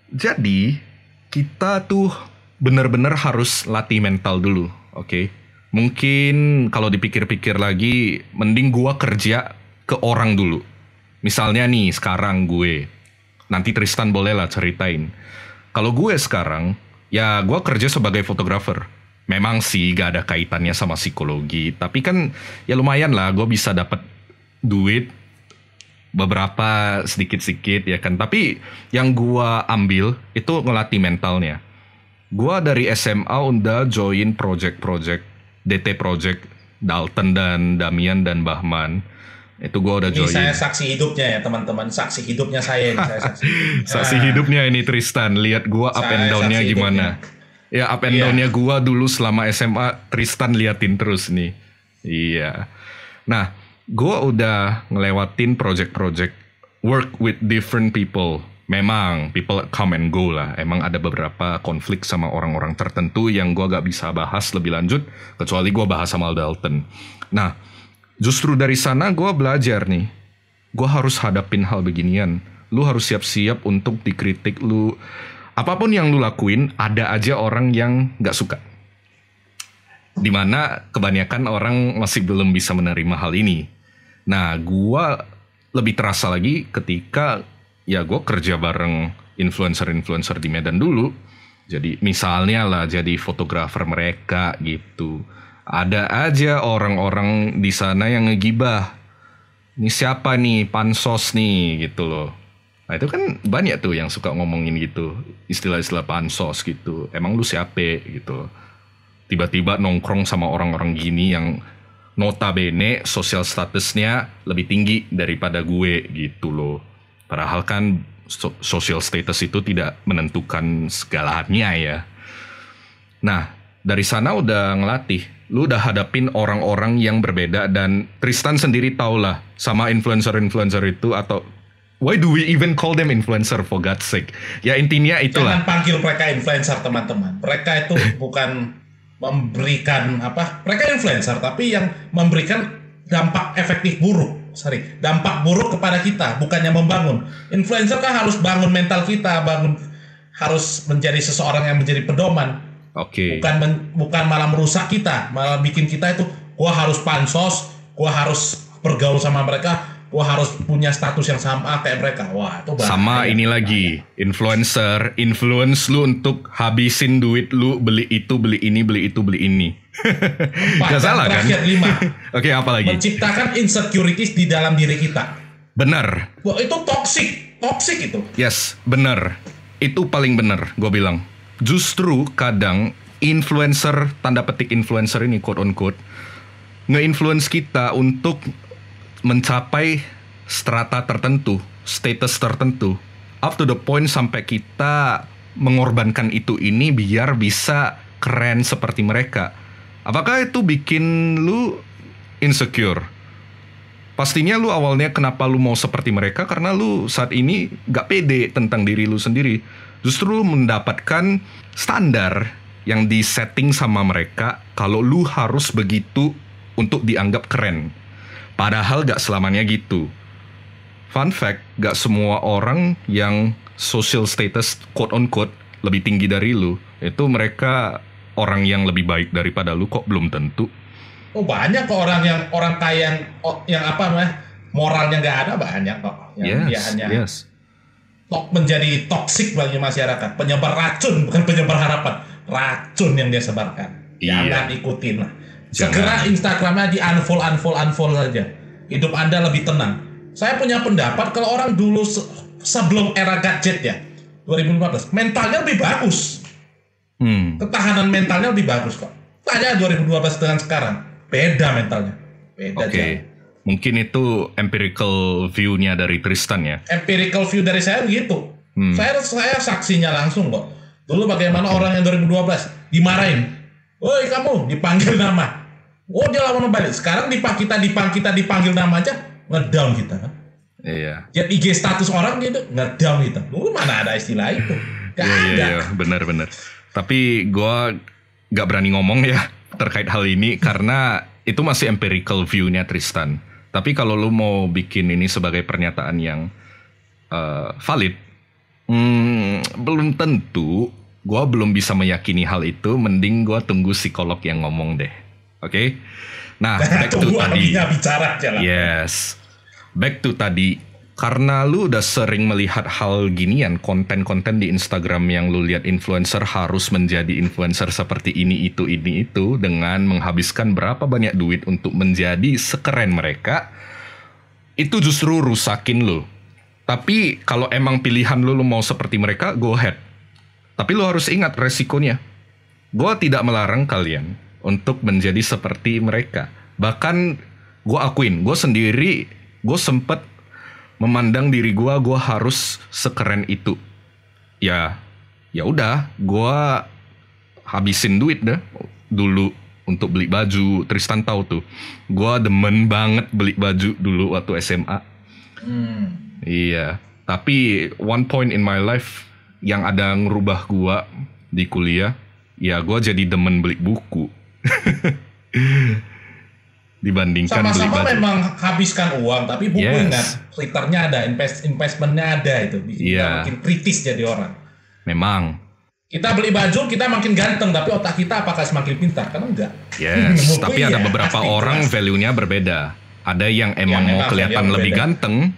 jadi kita tuh benar-benar harus latih mental dulu, oke? Mungkin kalau dipikir-pikir lagi, mending gua kerja ke orang dulu. Misalnya nih, sekarang gue. Nanti Tristan boleh lah ceritain. Kalau gue sekarang, ya gue kerja sebagai fotografer. Memang sih gak ada kaitannya sama psikologi. Tapi kan ya lumayan lah, gue bisa dapat duit beberapa sedikit-sedikit ya kan. Tapi yang gue ambil itu ngelatih mentalnya. Gue dari SMA udah join project-project, DT Project, Dalton dan Damian dan Bahman. Itu gue udah join. Ini saya saksi hidupnya ya teman-teman. Saksi hidupnya saya ini. Saya saksi. Saksi hidupnya ini Tristan. Lihat gue up and down-nya gimana. Ya up and down-nya gue dulu selama SMA. Tristan liatin terus nih. Iya. Nah, gue udah ngelewatin project-project. Work with different people. Memang people come and go lah. Emang ada beberapa konflik sama orang-orang tertentu yang gue gak bisa bahas lebih lanjut. Kecuali gue bahas sama Dalton. Nah, justru dari sana gue belajar nih. Gue harus hadapin hal beginian. Lu harus siap-siap untuk dikritik lu. Apapun yang lu lakuin, ada aja orang yang gak suka. Dimana kebanyakan orang masih belum bisa menerima hal ini. Nah, gue lebih terasa lagi ketika ya gue kerja bareng influencer-influencer di Medan dulu. Jadi misalnya lah jadi fotografer mereka gitu. Ada aja orang-orang di sana yang ngegibah. Ini siapa nih, pansos nih gitu loh. Nah itu kan banyak tuh yang suka ngomongin gitu. Istilah-istilah pansos gitu. Emang lu siapa gitu. Tiba-tiba nongkrong sama orang-orang gini yang notabene sosial statusnya lebih tinggi daripada gue gitu loh. Padahal kan social status itu tidak menentukan segalanya ya. Nah, dari sana udah ngelatih. Lu udah hadapin orang-orang yang berbeda dan Tristan sendiri tau lah sama influencer-influencer itu atau why do we even call them influencer for God's sake? Ya intinya itulah. Jangan panggil mereka influencer teman-teman. Mereka itu bukan memberikan apa? Mereka influencer tapi yang memberikan dampak efektif buruk. Dampak buruk kepada kita, bukannya membangun. Influencer kan harus bangun mental kita, harus menjadi seseorang yang menjadi pedoman. Oke. Bukan malah merusak kita, malah bikin kita itu, gua harus pansos, gua harus bergaul sama mereka, gua harus punya status yang sama kayak mereka. Wah, itu bahaya. Sama ini lagi, influencer, influence lu untuk habisin duit lu, beli itu, beli ini, beli itu, beli ini. Gak salah kan? Terakhir 5. Oke, apa lagi? Menciptakan insecurities di dalam diri kita. Benar. Wah, itu toxic itu. Yes, benar. Itu paling benar, gue bilang. Justru kadang influencer, tanda petik influencer ini, quote on quote, nge-influence kita untuk mencapai strata tertentu, status tertentu, up to the point sampai kita mengorbankan itu ini biar bisa keren seperti mereka. Apakah itu bikin lu insecure? Pastinya lu awalnya kenapa lu mau seperti mereka karena lu saat ini gak pede tentang diri lu sendiri. Justru lu mendapatkan standar yang disetting sama mereka kalau lu harus begitu untuk dianggap keren. Padahal gak selamanya gitu. Fun fact, gak semua orang yang social status quote on quote lebih tinggi dari lu, itu mereka orang yang lebih baik daripada lu, kok belum tentu. Oh banyak kok orang kaya yang apa namanya moralnya nggak ada, banyak kok yang dia hanya menjadi toksik bagi masyarakat, penyebar racun, bukan penyebar harapan, racun yang dia sebarkan. Jangan ikutin lah. Segera Instagramnya di unfollow saja. Hidup Anda lebih tenang. Saya punya pendapat kalau orang dulu sebelum era gadget ya, 2015, mentalnya lebih bagus. Ketahanan mentalnya lebih bagus kok. Tanya 2012 dengan sekarang, beda mentalnya. Beda Oke. Mungkin itu empirical view-nya dari Tristan ya. Empirical view dari saya begitu. Saya saksinya langsung kok. Dulu bagaimana orang yang 2012 dimarahin. Woi kamu, dipanggil nama. Oh dia lawan balik. Sekarang kita dipanggil nama aja, ngedown kita kan. Iya. Lihat IG status orang gitu, ngedown kita. Dulu mana ada istilah itu? Gak ada. Iya, benar-benar. Tapi gue gak berani ngomong ya terkait hal ini karena itu masih empirical view-nya Tristan. Tapi kalau lu mau bikin ini sebagai pernyataan yang valid, belum tentu. Gue belum bisa meyakini hal itu. Mending gue tunggu psikolog yang ngomong deh. Oke? Nah, back to tadi. Bicara aja lah. Yes. Back to tadi. Karena lu udah sering melihat hal ginian, konten-konten di Instagram yang lu lihat influencer harus menjadi influencer seperti ini itu dengan menghabiskan berapa banyak duit untuk menjadi sekeren mereka, itu justru rusakin lu. Tapi kalau emang pilihan lu mau seperti mereka, go ahead. Tapi lu harus ingat resikonya. Gue tidak melarang kalian untuk menjadi seperti mereka. Bahkan gue akuin, gue sendiri, gue sempet memandang diri gue harus sekeren itu. Ya udah, gue habisin duit dah dulu untuk beli baju. Tristan tahu tuh, gue demen banget beli baju dulu waktu SMA. Iya, tapi one point in my life yang ada ngerubah gue di kuliah, ya gue jadi demen beli buku. Dibandingkan beli baju. Sama-sama memang habiskan uang, tapi buku ingat, returnnya ada, investmentnya ada itu. Makin kritis jadi orang. Memang. Kita beli baju, kita makin ganteng, tapi otak kita apakah semakin pintar? Kan enggak. Yes, tapi ada beberapa orang value-nya berbeda. Ada yang emang mau kelihatan lebih ganteng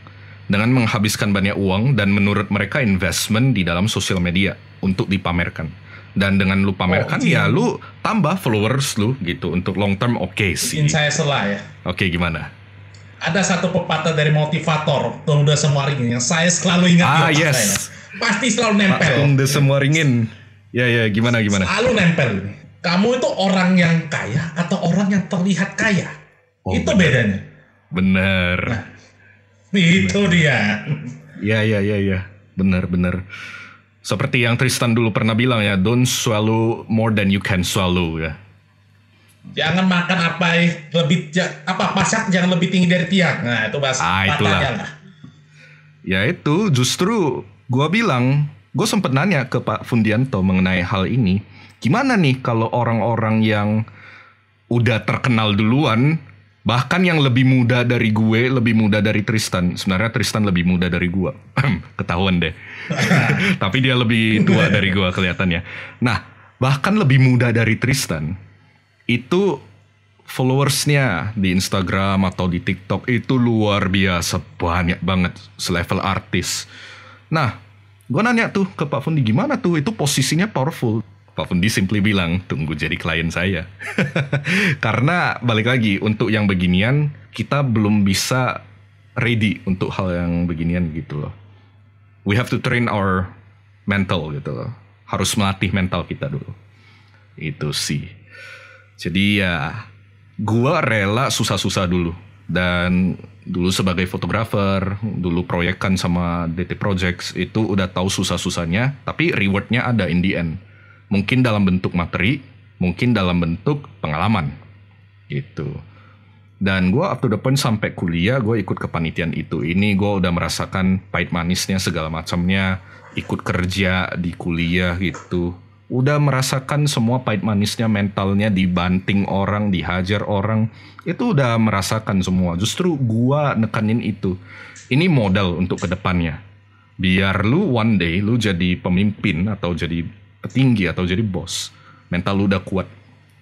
dengan menghabiskan banyak uang dan menurut mereka investment di dalam sosial media untuk dipamerkan. Dan dengan lu pamerkan ya lu tambah followers lu gitu untuk long term sih. Bikin saya salah ya. Oke, gimana? Ada satu pepatah dari motivator Tunggu Semua Ringin yang saya selalu ingat di otak saya. Pasti selalu nempel. Tunggu Semua Ringin. Ya gimana? Selalu nempel. Kamu itu orang yang kaya atau orang yang terlihat kaya? Itu bedanya. Bener. Nah, itu dia. Iya. Bener. Seperti yang Tristan dulu pernah bilang ya, don't swallow more than you can swallow ya. Jangan makan pasak yang lebih tinggi dari tiang. Nah, itu patahnya lah. Ya itu justru gue bilang, gue sempet nanya ke Pak Fundianto mengenai hal ini. Gimana nih kalau orang-orang yang udah terkenal duluan, bahkan yang lebih muda dari gue, lebih muda dari Tristan. Sebenarnya Tristan lebih muda dari gue. Ketahuan deh. Tapi dia lebih tua dari gue kelihatannya. Nah, bahkan lebih muda dari Tristan. Itu followersnya di Instagram atau di TikTok itu luar biasa. Banyak banget. Selevel artis. Nah, gue nanya tuh ke Pak Fundi, gimana tuh? Itu posisinya powerful. Pak Fundi simply bilang, tunggu jadi klien saya. Karena balik lagi, untuk yang beginian, kita belum bisa ready untuk hal yang beginian gitu loh. We have to train our mental gitu loh. Harus melatih mental kita dulu. Itu sih. Jadi ya, gua rela susah-susah dulu. Dan dulu sebagai fotografer, dulu proyekkan sama DT Projects, itu udah tahu susah-susahnya, tapi rewardnya ada in the end. Mungkin dalam bentuk materi, mungkin dalam bentuk pengalaman, gitu. Dan gue up to the point sampai kuliah, gue ikut kepanitiaan itu. Ini gue udah merasakan pahit manisnya segala macamnya, ikut kerja di kuliah gitu. Udah merasakan semua pahit manisnya, mentalnya dibanting orang, dihajar orang. Itu udah merasakan semua. Justru gue nekanin itu. Ini modal untuk kedepannya. Biar lu one day, lu jadi pemimpin atau jadi petinggi atau jadi bos, mental lu udah kuat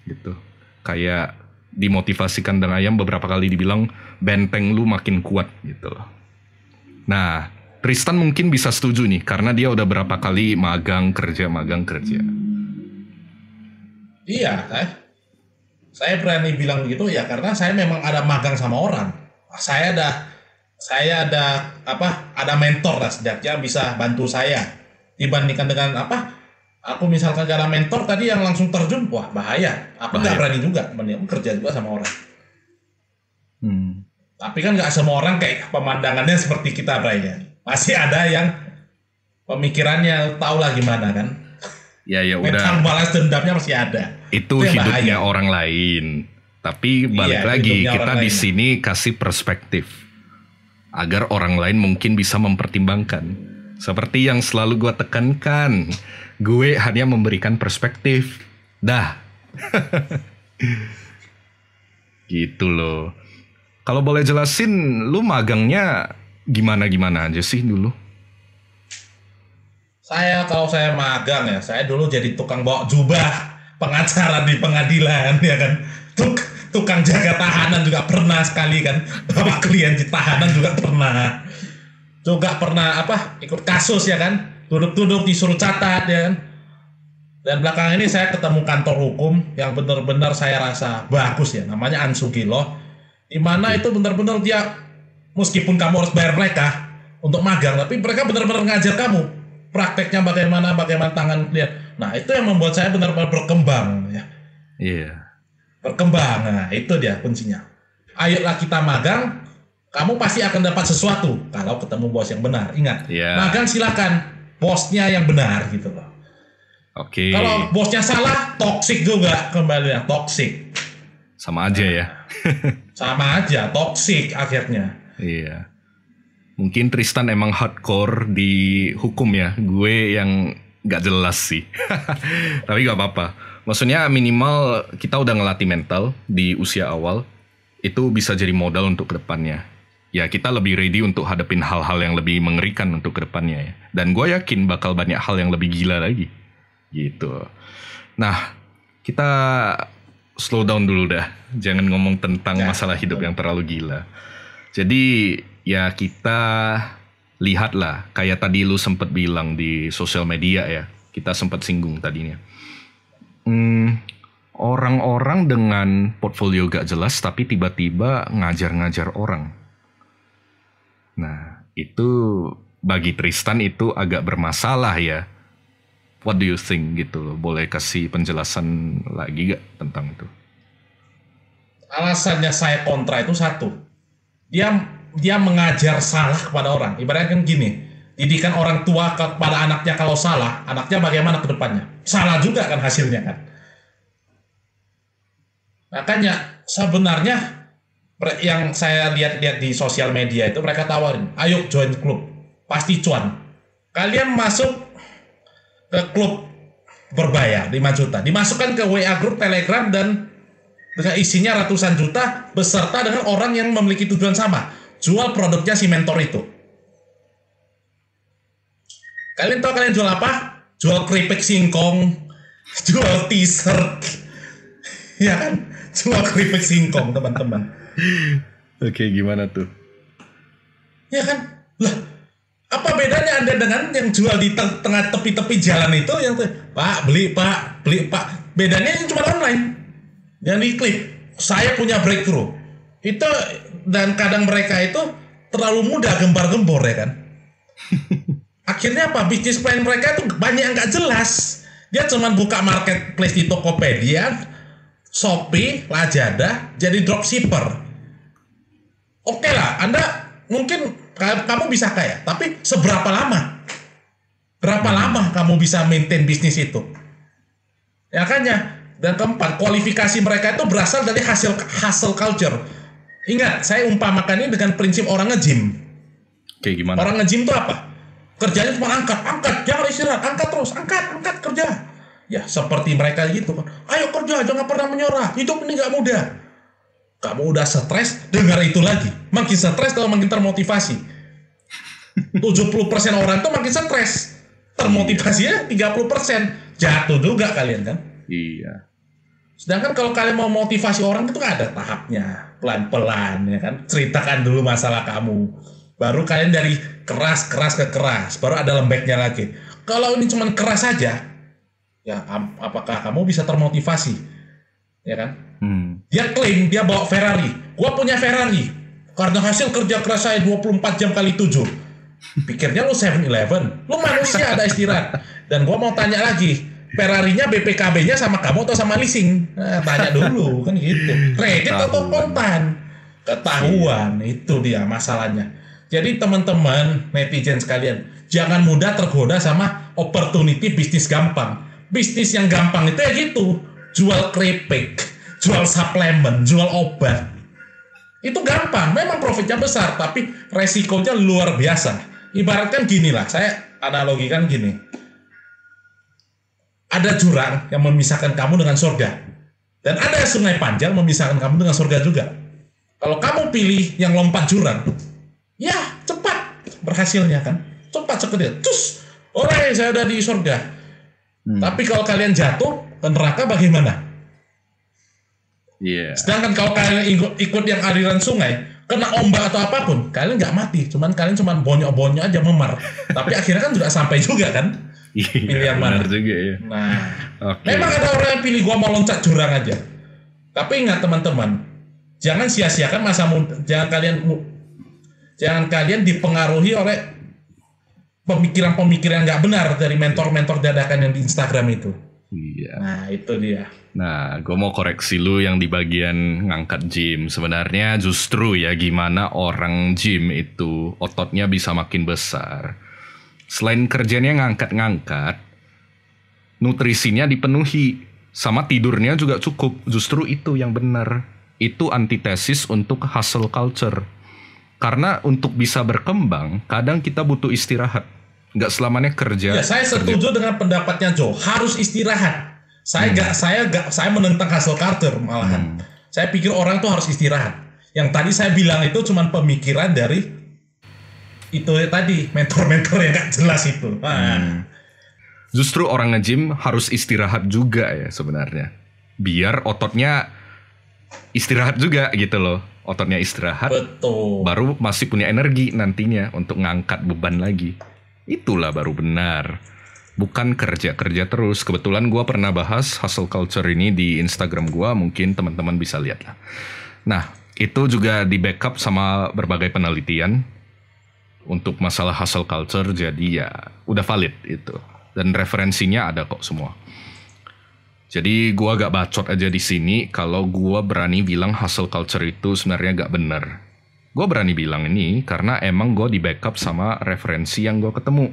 gitu. Kayak dimotivasikan dengan ayam beberapa kali dibilang benteng lu makin kuat gitu loh. Nah, Tristan mungkin bisa setuju nih karena dia udah berapa kali magang kerja. Iya, saya berani bilang begitu ya karena saya memang ada magang sama orang. Saya saya ada mentor lah setidaknya bisa bantu saya dibandingkan dengan aku misalkan gak ada mentor tadi yang langsung terjun, wah bahaya, aku nggak berani juga, mending aku kerja juga sama orang. Tapi kan nggak semua orang kayak pemandangannya seperti kita, Bray, ya. Masih ada yang pemikirannya tahu lah gimana kan. Ya udah. Mental balas dendamnya masih ada. Itu hidupnya orang lain. Tapi balik lagi kita di sini kasih perspektif agar orang lain mungkin bisa mempertimbangkan. Seperti yang selalu gue tekankan, gue hanya memberikan perspektif. Dah. Gitu loh. Kalau boleh jelasin, lu magangnya gimana aja sih dulu? Kalau saya magang ya, saya dulu jadi tukang bawa jubah pengacara di pengadilan ya kan. Tukang jaga tahanan juga pernah sekali kan. Bawa klien di tahanan juga pernah. Juga pernah ikut kasus ya kan. Duduk-duduk disuruh catat ya kan. Dan belakangan ini saya ketemu kantor hukum yang benar-benar saya rasa bagus ya. Namanya Ansugilo. Di mana itu benar-benar dia, meskipun kamu harus bayar mereka untuk magang, tapi mereka benar-benar ngajar kamu prakteknya bagaimana tangan lihat. Nah itu yang membuat saya benar-benar berkembang ya. Iya. Berkembang, nah itu dia kuncinya. Ayolah kita magang, kamu pasti akan dapat sesuatu kalau ketemu bos yang benar. Ingat, magang silakan, bosnya yang benar gitu loh. Oke. Kalau bosnya salah, toksik juga kembali ya, toksik. Sama aja ya. Sama aja, toksik akhirnya. Iya. Mungkin Tristan emang hardcore di hukum ya. Gue yang gak jelas sih. Tapi gak apa-apa. Maksudnya minimal kita udah ngelatih mental di usia awal. Itu bisa jadi modal untuk kedepannya. Ya kita lebih ready untuk hadapin hal-hal yang lebih mengerikan untuk kedepannya ya. Dan gue yakin bakal banyak hal yang lebih gila lagi. Gitu. Nah, kita slow down dulu dah. Jangan ngomong tentang masalah hidup yang terlalu gila. Jadi ya kita lihatlah. Kayak tadi lu sempat bilang di sosial media ya. Kita sempat singgung tadinya. Orang-orang dengan portfolio gak jelas tapi tiba-tiba ngajar-ngajar orang. Nah itu bagi Tristan itu agak bermasalah ya. What do you think gitu? Boleh kasih penjelasan lagi gak tentang itu? Alasannya saya kontra itu satu. Dia mengajar salah kepada orang. Ibaratnya kan gini, didikan orang tua kepada anaknya kalau salah, anaknya bagaimana ke depannya? Salah juga kan hasilnya kan. Makanya sebenarnya yang saya lihat di sosial media itu mereka tawarin, ayo join klub, pasti cuan. Kalian masuk ke klub berbayar 5 juta, dimasukkan ke WA grup Telegram dan dengan isinya ratusan juta beserta dengan orang yang memiliki tujuan sama, jual produknya si mentor itu. Kalian tahu kalian jual apa? Jual keripik singkong, jual t-shirt, ya kan? Jual keripik singkong teman-teman. Oke, gimana tuh? Ya kan? Lah, apa bedanya Anda dengan yang jual di tengah tepi-tepi jalan itu yang Pak, beli Pak. Bedanya yang cuma online. Yang diklik, saya punya breakthrough. Itu dan kadang mereka itu terlalu mudah gembar-gembor ya kan. Akhirnya apa? Bisnis plan mereka itu banyak yang nggak jelas. Dia cuma buka marketplace di Tokopedia, Shopee, Lazada, jadi dropshipper. Oke lah, Anda mungkin kamu bisa kaya, tapi seberapa lama? Berapa lama kamu bisa maintain bisnis itu? Ya kan ya. Dan keempat, kualifikasi mereka itu berasal dari hustle culture. Ingat, saya umpamakan ini dengan prinsip orang nge-gym. Oke, gimana? Orang nge-gym itu apa? Kerjanya cuma angkat, jangan istirahat, angkat terus, angkat kerja. Ya, seperti mereka gitu kan. Ayo kerja, jangan pernah menyerah. Hidup ini gak mudah. Kamu udah stres, dengar itu lagi. Makin stres kalau makin termotivasi. 70% orang itu makin stres. Termotivasinya 30%. Jatuh juga kalian kan? Iya. Sedangkan kalau kalian mau motivasi orang itu ada tahapnya, pelan-pelan ya kan. Ceritakan dulu masalah kamu. Baru kalian dari keras ke keras, baru ada lembeknya lagi. Kalau ini cuma keras saja, ya apakah kamu bisa termotivasi? Ya kan? Dia klaim dia bawa Ferrari. Gua punya Ferrari. Karena hasil kerja keras saya 24 jam kali 7. Pikirnya lu 7-Eleven, lu manusia ada istirahat. Dan gua mau tanya lagi, Ferrari-nya BPKB-nya sama kamu atau sama leasing? Nah, tanya dulu kan gitu. Kredit atau kontan? Ketahuan, itu dia masalahnya. Jadi teman-teman netizen sekalian, jangan mudah tergoda sama opportunity bisnis gampang. Bisnis yang gampang itu ya gitu, jual keripik, jual suplemen, jual obat. Itu gampang, memang profitnya besar, tapi resikonya luar biasa. Ibaratkan gini lah, saya analogikan gini. Ada jurang yang memisahkan kamu dengan surga. Dan ada sungai panjang memisahkan kamu dengan surga juga. Kalau kamu pilih yang lompat jurang, ya cepat berhasilnya kan. Cepat sekedar, cus, oleh saya udah di surga. Tapi kalau kalian jatuh ke neraka bagaimana? Sedangkan kalau kalian ikut yang aliran sungai, kena ombak atau apapun, kalian nggak mati, kalian cuma bonyok-bonyok aja memar. Tapi akhirnya kan juga sampai juga kan. Pilih yang mana? Juga, ya. Nah, memang ada orang yang pilih gua mau loncat jurang aja. Tapi ingat teman-teman, jangan sia-siakan masa muda. Jangan kalian dipengaruhi oleh pemikiran-pemikiran nggak benar dari mentor-mentor dadakan yang di Instagram itu. Iya. Nah, itu dia. Nah, gue mau koreksi lu yang di bagian ngangkat gym. Sebenarnya justru ya gimana orang gym itu ototnya bisa makin besar. Selain kerjanya ngangkat-ngangkat, nutrisinya dipenuhi, sama tidurnya juga cukup. Justru itu yang benar. Itu antitesis untuk hustle culture. Karena untuk bisa berkembang, kadang kita butuh istirahat. Nggak selamanya kerja. Ya, saya setuju dengan pendapatnya Joe. Harus istirahat. Saya menentang hustle culture malahan. Saya pikir orang tuh harus istirahat. Yang tadi saya bilang itu cuma pemikiran dari itu tadi mentor-mentor yang nggak jelas itu. Justru orang nge-gym harus istirahat juga ya sebenarnya. Biar ototnya istirahat juga gitu loh. Ototnya istirahat. Betul. Baru masih punya energi nantinya untuk ngangkat beban lagi. Itulah baru benar. Bukan kerja-kerja terus. Kebetulan gue pernah bahas hustle culture ini di Instagram gue. Mungkin teman-teman bisa lihat lah. Nah, itu juga di backup sama berbagai penelitian untuk masalah hustle culture. Jadi ya udah valid itu. Dan referensinya ada kok semua. Jadi gue agak bacot aja di sini kalau gue berani bilang hustle culture itu sebenarnya gak bener. Gue berani bilang ini karena emang gue di backup sama referensi yang gue ketemu.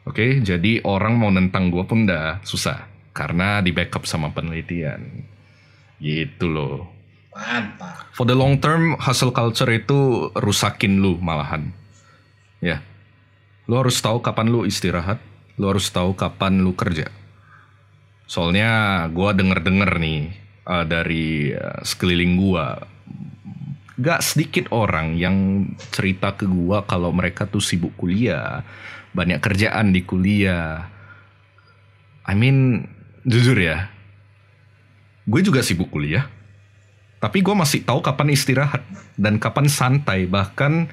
Oke, jadi orang mau nentang gue pun udah susah. Karena di backup sama penelitian. Gitu loh. Mantap. For the long term, hustle culture itu rusakin lu malahan. Ya. Lu harus tahu kapan lu istirahat. Lu harus tahu kapan lu kerja. Soalnya gue denger-denger nih dari sekeliling gue. Gak sedikit orang yang cerita ke gue kalau mereka tuh sibuk kuliah, banyak kerjaan di kuliah. I mean, jujur ya, gue juga sibuk kuliah, tapi gue masih tahu kapan istirahat dan kapan santai. Bahkan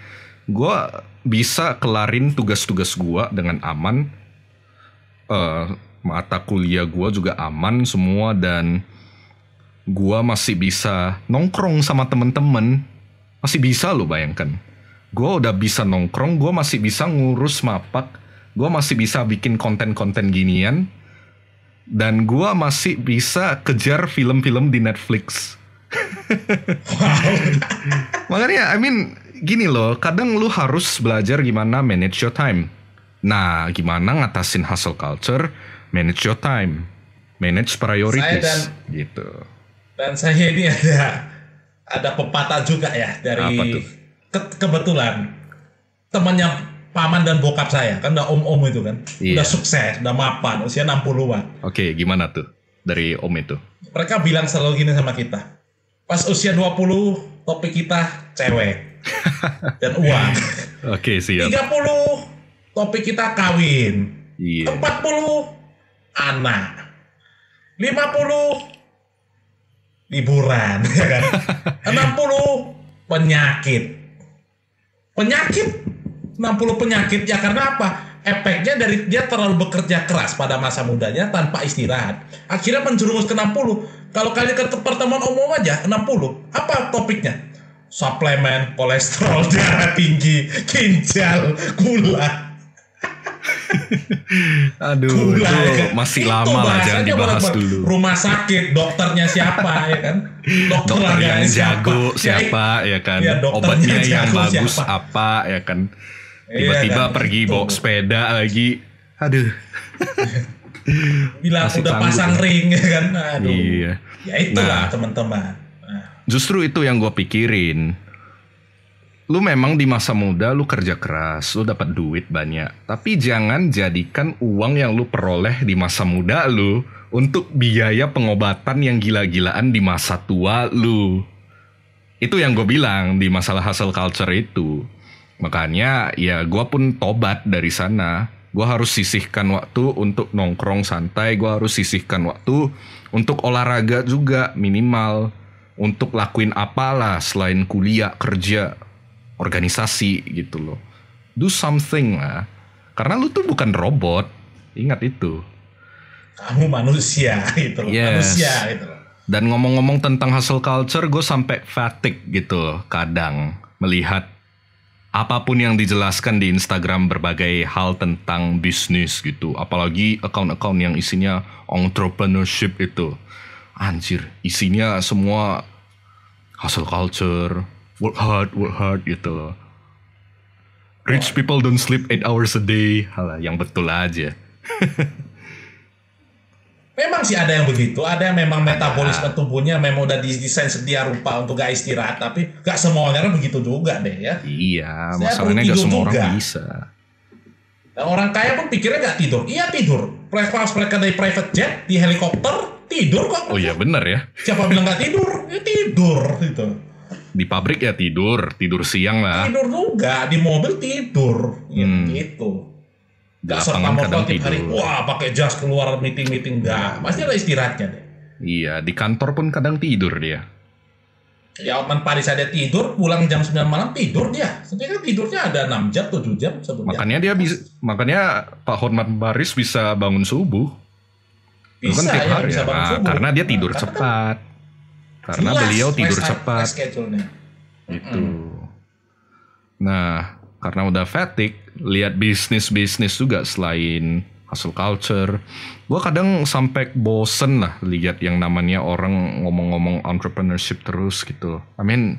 gue bisa kelarin tugas-tugas gue dengan aman, mata kuliah gue juga aman semua, dan gue masih bisa nongkrong sama temen-temen. Masih bisa lo bayangkan. Gue udah bisa nongkrong, gue masih bisa ngurus mapak, gue masih bisa bikin konten-konten ginian, dan gue masih bisa kejar film-film di Netflix. Makanya, I mean, gini loh, kadang lu harus belajar gimana manage your time. Nah, gimana ngatasin hustle culture, manage your time, manage priorities, gitu. Dan saya ini ada pepatah juga ya dari kebetulan temannya paman dan bokap saya kan udah om-om itu kan, udah sukses, udah mapan, usia 60-an. Oke, gimana tuh dari om itu? Mereka bilang selalu gini sama kita, pas usia 20 topik kita cewek dan uang. Oke, siap. 30 topik kita kawin. 40 anak. 50 liburan, ya kan? 60 penyakit. 60 penyakit ya karena apa? Efeknya dari dia terlalu bekerja keras pada masa mudanya tanpa istirahat. Akhirnya menjerumus ke 60. Kalau kalian ke pertemuan umum aja 60. Apa topiknya? suplemen, kolesterol darah tinggi, ginjal, gula. Aduh, Gula, itu ya kan? masih Itu lama lah, jangan bahasanya dibahas buat dulu. rumah sakit, dokternya siapa ya kan? Dokter yang jago Ya, siapa ya kan? Iya, dokternya Obatnya yang jago bagus siapa? apa ya kan? Iya Tiba-tiba kan, pergi gitu. bawa sepeda lagi. Aduh. Bilang Masih udah sanggup pasang ya? ring ya kan? Aduh. Iya. Ya itulah Nah. teman-teman. Nah, Justru itu yang gue pikirin. Lu memang di masa muda lu kerja keras, lu dapat duit banyak. Tapi jangan jadikan uang yang lu peroleh di masa muda lu untuk biaya pengobatan yang gila-gilaan di masa tua lu. Itu yang gue bilang di masalah hustle culture itu. Makanya ya gue pun tobat dari sana. Gue harus sisihkan waktu untuk nongkrong santai. Gue harus sisihkan waktu untuk olahraga juga minimal. Untuk lakuin apalah selain kuliah, kerja, organisasi gitu loh. Do something lah. Karena lu tuh bukan robot. Ingat itu. kamu manusia gitu loh. Yes. Manusia gitu loh. Dan ngomong-ngomong tentang hustle culture, gue sampai fatigue gitu loh, kadang melihat apapun yang dijelaskan di Instagram berbagai hal tentang bisnis gitu. Apalagi account-account yang isinya entrepreneurship itu. Anjir, isinya semua hustle culture, work hard gitu loh. Rich people don't sleep 8 hours a day. Halah, yang betul aja. Memang sih ada yang begitu, ada yang memang metabolisme tubuhnya memang udah didesain sedia rupa untuk gak istirahat, tapi gak semuanya orang begitu juga deh ya. Iya, Saya masalahnya perlu gak tidur semua juga. orang bisa. Dan orang kaya pun pikirnya gak tidur. Iya tidur. Pas mereka dari private jet, di helikopter, tidur kok. Oh iya bener ya. Siapa bilang gak tidur? Ya tidur gitu. Di pabrik ya tidur siang lah. Tidur juga, di mobil tidur. Gitu. Di Gak serta lapangan kadang merta tiap hari, tidur. wah pakai jas keluar meeting-meeting. Enggak, pasti ada istirahatnya deh. Iya, di kantor pun kadang tidur dia. Ya Otman Paris ada tidur, pulang jam 9 malam tidur dia. Sebenarnya kan tidurnya ada 6 jam, 7 jam sebelumnya. Makanya Pak Hotman Paris bisa bangun subuh. Itu Bisa kan tiap ya, hari bisa ya. bangun subuh. Karena dia tidur Karena kan cepat. Karena jelas, beliau tidur rest cepat. schedule-nya. Gitu. Nah, karena udah fatigue, lihat bisnis juga selain hustle culture. Gue kadang sampai bosen lah lihat yang namanya orang ngomong-ngomong entrepreneurship terus gitu. I mean,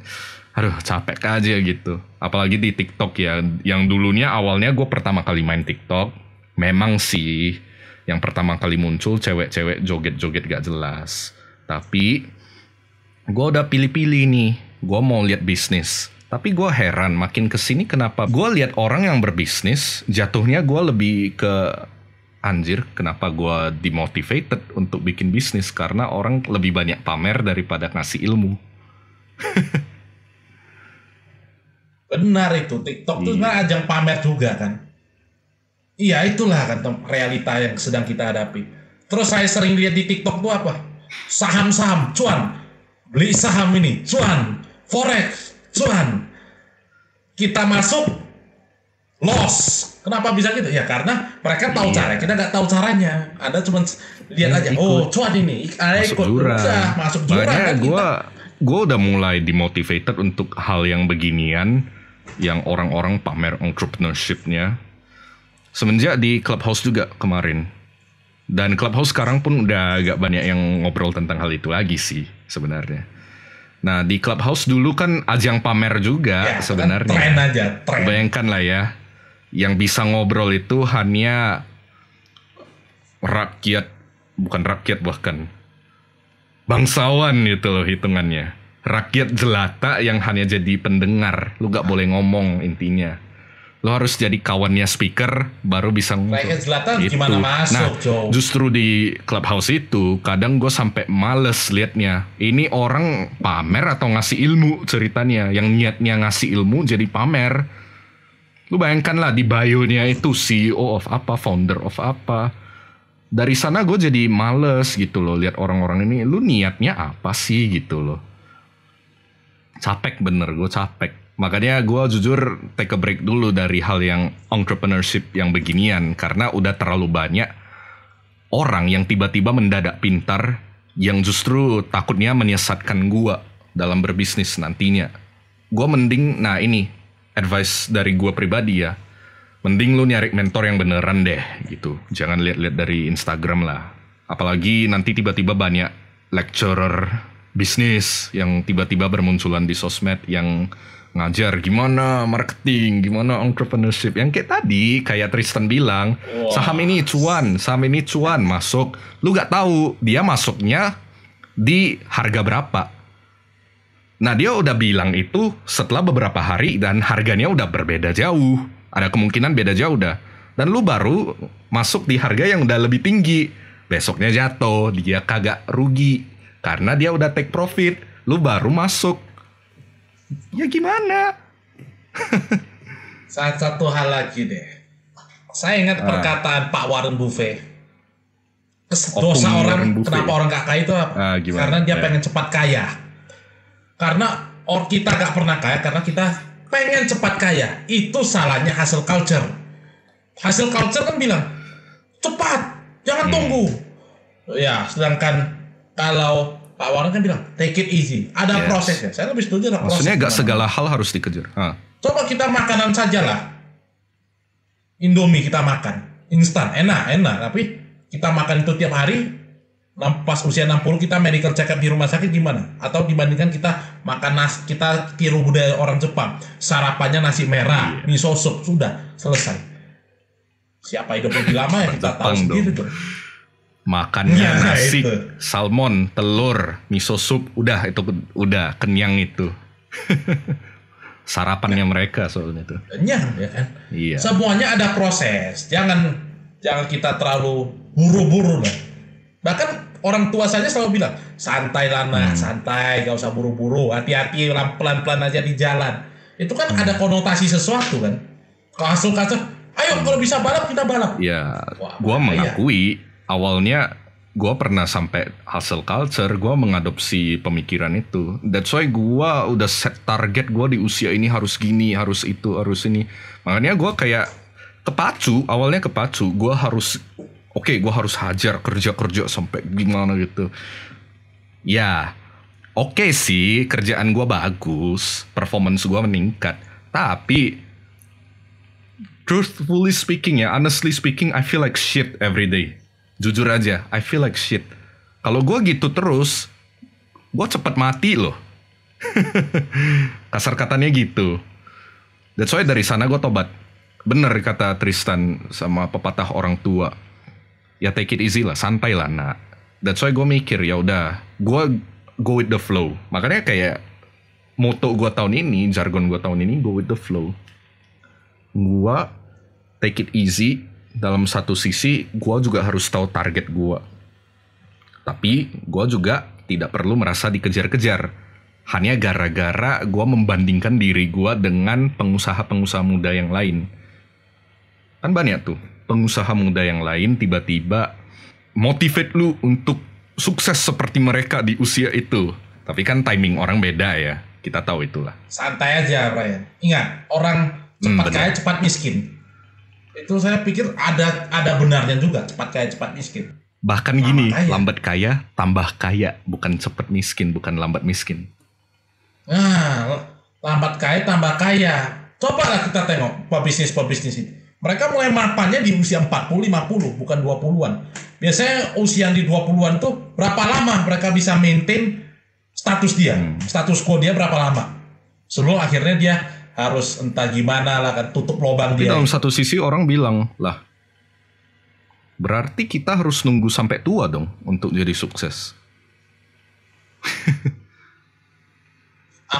aduh capek aja gitu. Apalagi di TikTok ya. Yang dulunya awalnya gue pertama kali main TikTok. Memang sih yang pertama kali muncul cewek-cewek joget-joget gak jelas. Tapi gue udah pilih-pilih nih. Gue mau lihat bisnis. Tapi gue heran makin kesini kenapa gue lihat orang yang berbisnis jatuhnya gue lebih ke anjir kenapa gue demotivated untuk bikin bisnis karena orang lebih banyak pamer daripada ngasih ilmu. Benar itu, TikTok itu sebenarnya ajang pamer juga kan. Iya itulah kan realita yang sedang kita hadapi. Terus saya sering lihat di TikTok tuh apa? Saham-saham, cuan. Beli saham ini, cuan. Forex, cuan. Kita masuk, loss. Kenapa bisa gitu? Ya karena mereka tahu cara, kita nggak tahu caranya. Anda cuma lihat aja, oh cuan ini, Anda Masuk ikut, jurang. udah masuk jurang. Makanya Kan gue udah mulai demotivated untuk hal yang beginian, yang orang-orang pamer entrepreneurship-nya. Semenjak di Clubhouse juga kemarin. Dan Clubhouse sekarang pun udah agak banyak yang ngobrol tentang hal itu lagi sih sebenarnya. Nah di Clubhouse dulu kan ajang pamer juga ya, sebenarnya. Tren aja, tren. Bayangkan lah ya, yang bisa ngobrol itu hanya rakyat, bukan rakyat bahkan, bangsawan gitu loh hitungannya. Rakyat jelata yang hanya jadi pendengar, lu gak boleh ngomong intinya. Lu harus jadi kawannya speaker baru bisa ngobrol. Rakyat jelata Gitu. gimana masuk, Nah, Joe? justru di Clubhouse itu kadang gue sampai males liatnya. Ini orang pamer atau ngasih ilmu ceritanya. Yang niatnya ngasih ilmu jadi pamer. Lu bayangkan lah di bio-nya itu CEO of apa, founder of apa. Dari sana gue jadi males gitu loh lihat orang-orang ini. Lu niatnya apa sih gitu loh. Capek bener, gue capek. Makanya gue jujur take a break dulu dari hal yang entrepreneurship yang beginian. Karena udah terlalu banyak orang yang tiba-tiba mendadak pintar yang justru takutnya menyesatkan gue dalam berbisnis nantinya. gue mending, nah ini advice dari gue pribadi ya, mending lu nyari mentor yang beneran deh gitu, jangan lihat-lihat dari Instagram lah. Apalagi nanti tiba-tiba banyak lecturer bisnis yang tiba-tiba bermunculan di sosmed yang ngajar gimana marketing, gimana entrepreneurship, yang kayak tadi, kayak Tristan bilang, saham ini cuan, masuk, lu gak tahu dia masuknya di harga berapa. Nah dia udah bilang itu setelah beberapa hari dan harganya udah berbeda jauh, ada kemungkinan beda jauh dah, dan lu baru masuk di harga yang udah lebih tinggi, besoknya jatuh, dia kagak rugi karena dia udah take profit, lu baru masuk. Ya gimana? Satu hal lagi deh. Saya ingat perkataan Pak Warren Buffett. Dosa orang, kenapa orang gak kaya itu apa? Karena dia pengen cepat kaya. Karena kita gak pernah kaya karena kita pengen cepat kaya. Itu salahnya hustle culture. Hustle culture kan bilang, cepat, jangan tunggu. Ya, sedangkan kalau Pak Warren kan bilang, take it easy. Ada prosesnya. Saya lebih setuju ada proses. Maksudnya gak segala hal harus dikejar. Coba kita makanan saja lah. Indomie kita makan. Instan. Enak. Tapi kita makan itu tiap hari. Pas usia 60 kita medical check up di rumah sakit gimana? Atau dibandingkan kita makan nasi, kita tiru budaya orang Jepang. Sarapannya nasi merah, miso soup. Sudah, selesai. Siapa hidup lebih lama ya kita tahu sendiri tuh. Makannya nasi, salmon, telur, miso sup, udah itu udah kenyang itu. Sarapannya mereka soalnya itu. Kenyang ya kan. Iya. Semuanya ada proses. Jangan kita terlalu buru-buru lah. Bahkan orang tua saja selalu bilang, santai lah nak, santai, gak usah buru-buru, hati-hati, pelan-pelan aja di jalan. Itu kan ada konotasi sesuatu kan. Kalau hasil kaca, ayo kalau bisa balap kita balap. Ya, gue mengakui. Awalnya gue pernah sampai hustle culture, gue mengadopsi pemikiran itu. That's why gue udah set target gue di usia ini harus gini, harus itu, harus ini. Makanya gue kayak awalnya kepacu. Gue harus, gue harus hajar kerja sampai gimana gitu. Ya, sih kerjaan gue bagus, performance gue meningkat. Tapi truthfully speaking ya, honestly speaking, I feel like shit every day. Jujur aja, I feel like shit. Kalau gue gitu terus, gue cepet mati loh. Kasar katanya gitu. That's why dari sana gue tobat. Bener kata Tristan sama pepatah orang tua. Ya take it easy lah, santai lah nak. That's why gue mikir ya udah, gue go with the flow. Makanya kayak moto gue tahun ini, jargon gue tahun ini, go with the flow. Gue take it easy. Dalam satu sisi, gue juga harus tahu target gue. Tapi, gue juga tidak perlu merasa dikejar-kejar. Hanya gara-gara gue membandingkan diri gue dengan pengusaha-pengusaha muda yang lain. Kan banyak tuh, pengusaha muda yang lain tiba-tiba motivate lu untuk sukses seperti mereka di usia itu. Tapi kan timing orang beda ya, kita tahu itulah. Santai aja, Brian. Ingat, orang cepat kaya, cepat miskin. Itu saya pikir ada benarnya juga, cepat kaya cepat miskin. Bahkan gini, lambat kaya tambah kaya, bukan cepat miskin, bukan lambat miskin. Nah, lambat kaya tambah kaya. Cobalah kita tengok pebisnis ini. Mereka mulai mapannya di usia 40-50, bukan 20-an. Biasanya usia di 20-an tuh berapa lama mereka bisa maintain status dia, status quo dia berapa lama. Sebelum akhirnya dia harus entah gimana lah kan, tutup lubang dia. Dalam satu sisi orang bilang lah, berarti kita harus nunggu sampai tua dong untuk jadi sukses.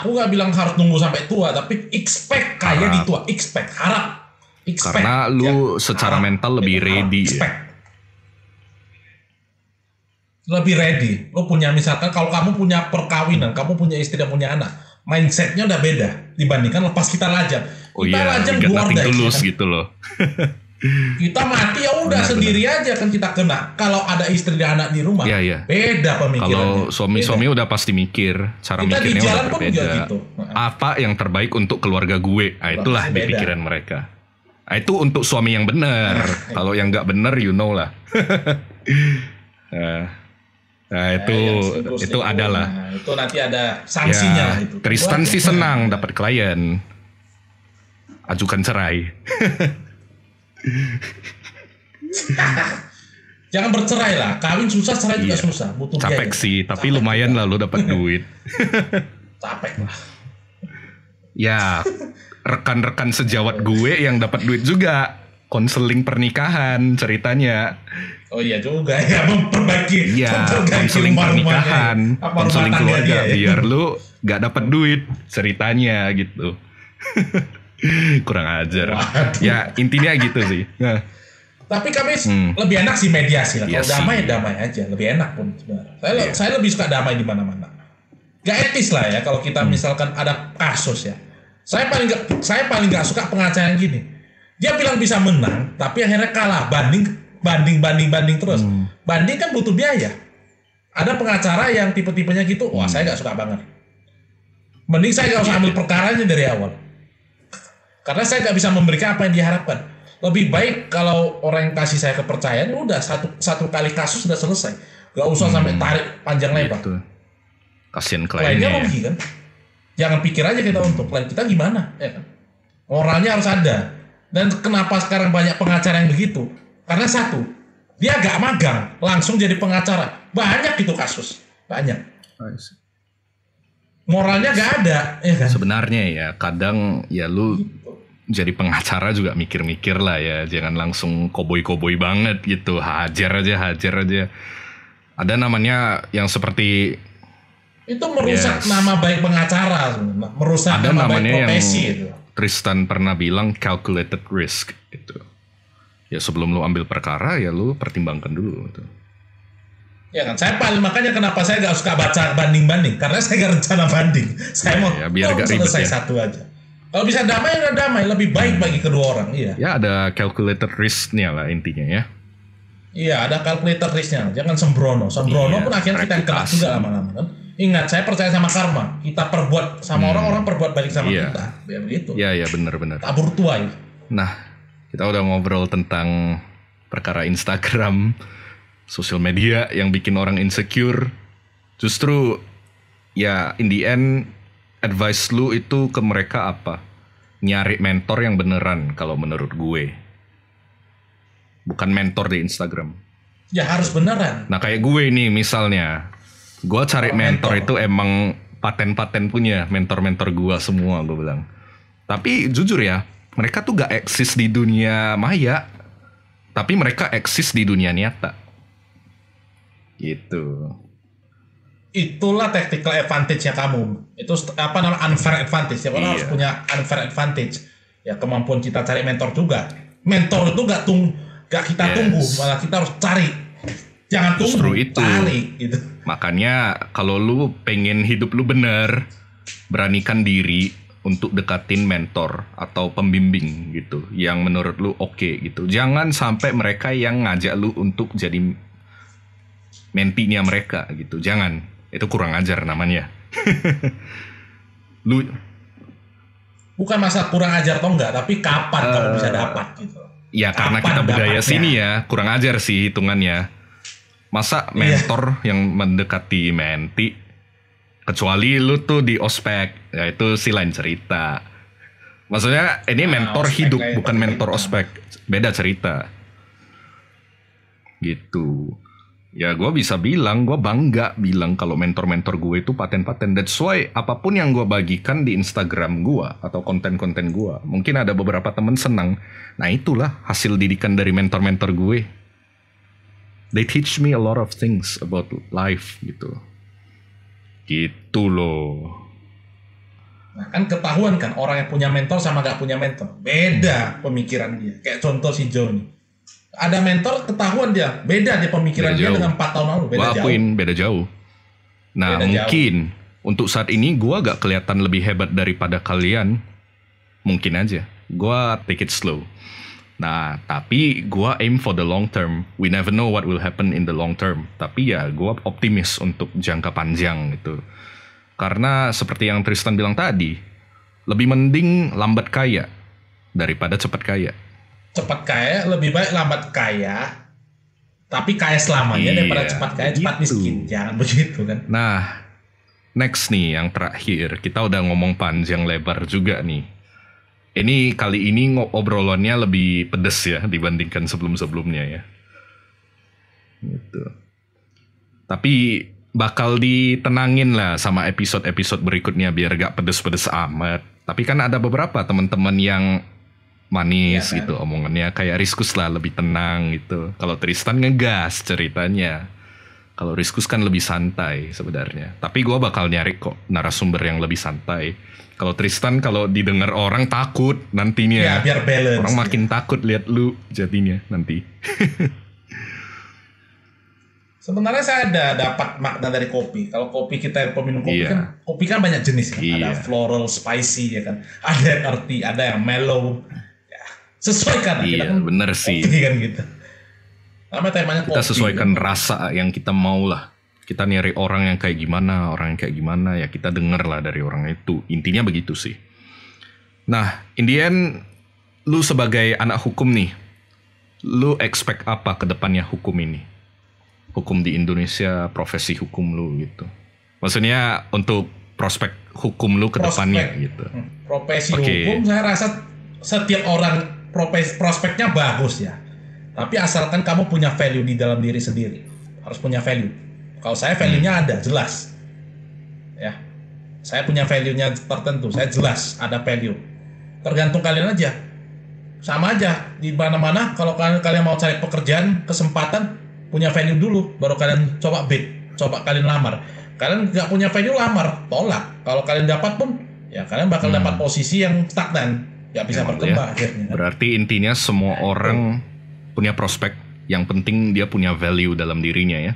Aku gak bilang harus nunggu sampai tua, tapi expect kaya di tua, harap. Karena lu secara mental lebih ready. Lebih ready. Lu punya, misalkan kalau kamu punya perkawinan, kamu punya istri dan punya anak, mindsetnya udah beda dibandingkan lepas kita lajang. Kita lajang luar tulus kan? Gitu loh. Kita mati ya udah sendiri aja kan kita kena. Kalau ada istri dan anak di rumah, beda pemikirannya. Kalau suami udah pasti mikir, cara kita mikirnya udah berbeda. Gitu. Apa yang terbaik untuk keluarga gue? Nah, itulah di pikiran mereka. Nah, itu untuk suami yang benar. Kalau yang nggak benar, you know lah. Nah itu yang selingkuh. adalah. Nah, itu nanti ada sanksinya Ya, itu. Tristan sih senang dapat klien. Ajukan cerai. Jangan bercerai lah. Kawin susah, cerai juga Iya. susah. Butuh Capek biaya. sih, tapi lumayan lah lo dapat duit. Capek lah. Ya, rekan-rekan sejawat gue yang dapat duit juga. Konseling pernikahan ceritanya. Oh iya juga ya, memperbaiki Konseling pernikahan, konseling keluarga, ya. biar lu gak dapat duit ceritanya gitu. Kurang ajar. Waduh. Ya intinya gitu sih. Nah, Tapi kami lebih enak sih mediasi lah. Iya Kalau damai sih. damai aja, lebih enak pun sebenarnya. Iya. Saya lebih suka damai di mana-mana. Gak etis lah ya kalau kita misalkan ada kasus ya. Saya paling gak suka pengacara yang gini. Dia bilang bisa menang, tapi akhirnya kalah. Banding terus. Banding kan butuh biaya. Ada pengacara yang tipe-tipenya gitu, wah saya gak suka banget. Mending saya gak usah ambil perkaranya dari awal. Karena saya gak bisa memberikan apa yang diharapkan. Lebih baik kalau orang yang kasih saya kepercayaan, udah satu kali kasus sudah selesai. Gak usah sampai tarik panjang lebar. gitu. Kasian Kliennya kliennya ya. rugi kan. Jangan pikir aja kita untuk klien kita gimana, ya kan? Moralnya harus ada. Dan kenapa sekarang banyak pengacara yang begitu? Karena satu, dia gak magang, langsung jadi pengacara. Banyak itu kasus, banyak. Moralnya gak ada, ya kan? Sebenarnya ya kadang ya lu Gitu. jadi pengacara juga mikir-mikir lah ya. Jangan langsung koboi-koboi banget gitu. Hajar aja. Ada namanya yang seperti Itu merusak Yes. nama baik pengacara, merusak ada nama baik namanya yang profesi itu. Tristan pernah bilang calculated risk gitu. Ya sebelum lu ambil perkara ya lu pertimbangkan dulu gitu. Ya kan, makanya kenapa saya gak suka baca banding-banding, karena saya gak rencana banding. Saya mau Ya, biar gak ribet selesai ya. satu aja. Kalau bisa damai, udah damai, lebih baik bagi kedua orang. Iya. Ya ada calculated risk-nya lah intinya ya. Iya, ada calculator risk-nya. Jangan sembrono. Sembrono Iya, pun akhirnya kita yang kena reputasi. juga lama-lama kan. Ingat, saya percaya sama karma. Kita perbuat sama orang perbuat balik sama Iya. kita. Ya begitu. Ya benar-benar. Tabur tuai. Nah, kita udah ngobrol tentang perkara Instagram, sosial media yang bikin orang insecure. Justru ya in the end advice lu itu ke mereka apa? Nyari mentor yang beneran kalau menurut gue. Bukan mentor di Instagram. Ya harus beneran. Nah kayak gue nih misalnya, gue cari mentor itu emang paten-paten punya mentor-mentor gue semua gue bilang. Tapi jujur ya, mereka tuh gak eksis di dunia maya, tapi mereka eksis di dunia nyata. Gitu. Itulah tactical advantage-nya kamu. Itu apa namanya unfair advantage. Ya orang harus punya unfair advantage. Ya kemampuan kita cari mentor juga. Mentor itu gak kita tunggu, malah kita harus cari. Jangan Justru tunggu, itu. cari gitu. Makanya kalau lu pengen hidup lu bener, beranikan diri untuk dekatin mentor atau pembimbing gitu, yang menurut lu oke gitu. Jangan sampai mereka yang ngajak lu untuk jadi mentinya mereka gitu. Jangan. Itu kurang ajar namanya. Lu Bukan masalah kurang ajar atau enggak, tapi kapan kamu bisa dapat gitu. ya karena Kapan kita budaya dapatnya? sini ya, kurang ajar sih hitungannya. Masa mentor yang mendekati menti, kecuali lu tuh di ospek, ya itu sih lain cerita. Maksudnya ini mentor ospek hidup, lah ya, bukan beda mentor cerita. ospek, beda cerita. Gitu. Ya gue bisa bilang, gue bangga bilang kalau mentor-mentor gue itu paten-paten. That's why apapun yang gue bagikan di Instagram gue atau konten-konten gue, mungkin ada beberapa temen senang. Nah itulah hasil didikan dari mentor-mentor gue. They teach me a lot of things about life gitu. Gitu loh. Nah, kan ketahuan kan orang yang punya mentor sama gak punya mentor. Beda pemikiran dia. Kayak contoh si Johnny. Ada mentor ketahuan dia. Beda dia pemikiran Beda dia jauh. dengan 4 tahun lalu. Beda Gue jauh. akuin beda jauh. Nah Beda mungkin untuk saat ini gue gak kelihatan lebih hebat daripada kalian. Mungkin aja. Gue take it slow. Nah tapi gue aim for the long term. We never know what will happen in the long term. Tapi ya gue optimis untuk jangka panjang gitu. Karena seperti yang Tristan bilang tadi, lebih mending lambat kaya daripada cepat kaya. Cepat kaya lebih baik lambat kaya, Tapi kaya selamanya daripada Iya, cepat kaya cepat begitu. miskin. Jangan begitu kan. Nah, next nih yang terakhir. Kita udah ngomong panjang lebar juga nih. Ini kali ini obrolannya lebih pedes ya dibandingkan sebelum-sebelumnya ya. Gitu. Tapi bakal ditenangin lah sama episode-episode berikutnya biar gak pedes-pedes amat. Tapi kan ada beberapa teman-teman yang manis Iya kan? gitu omongannya, kayak Riskus lah lebih tenang gitu. Kalau Tristan ngegas ceritanya. Kalau Riskus kan lebih santai sebenarnya. Tapi gue bakal nyari kok narasumber yang lebih santai. Kalau Tristan kalau didengar orang takut nantinya. Ya biar balance. Orang makin takut lihat lu jadinya nanti. Sebenarnya saya ada dapat makna dari kopi. Kalau kopi kita yang peminum kopi Iya. kopi kan banyak jenis kan. Iya. Ada floral, spicy ya kan. Ada yang earthy, ada yang mellow. Ya, sesuaikan. Kita Iya, kan bener sih. kopi kan gitu. Namanya temanya Kita kopi. sesuaikan rasa yang kita mau lah. Kita nyari orang yang kayak gimana, orang yang kayak gimana, ya kita denger lah dari orang itu. Intinya begitu sih. Nah, in the end, lu sebagai anak hukum nih, lu expect apa ke depannya hukum ini? Hukum di Indonesia, profesi hukum lu gitu. Maksudnya untuk prospek hukum lu ke depannya gitu. Profesi Oke. hukum saya rasa setiap orang prospeknya bagus ya. Tapi asalkan kamu punya value di dalam diri sendiri. Harus punya value. Kalau saya value-nya ada, jelas. Ya. Saya punya value-nya tertentu, saya jelas ada value. Tergantung kalian aja. Sama aja di mana-mana kalau kalian mau cari pekerjaan, kesempatan, punya value dulu baru kalian coba bid, coba kalian lamar. Kalian nggak punya value, lamar, tolak. Kalau kalian dapat pun ya kalian bakal dapat posisi yang stagnan, nggak bisa berkembang akhirnya. Berarti intinya semua orang punya prospek, yang penting dia punya value dalam dirinya ya.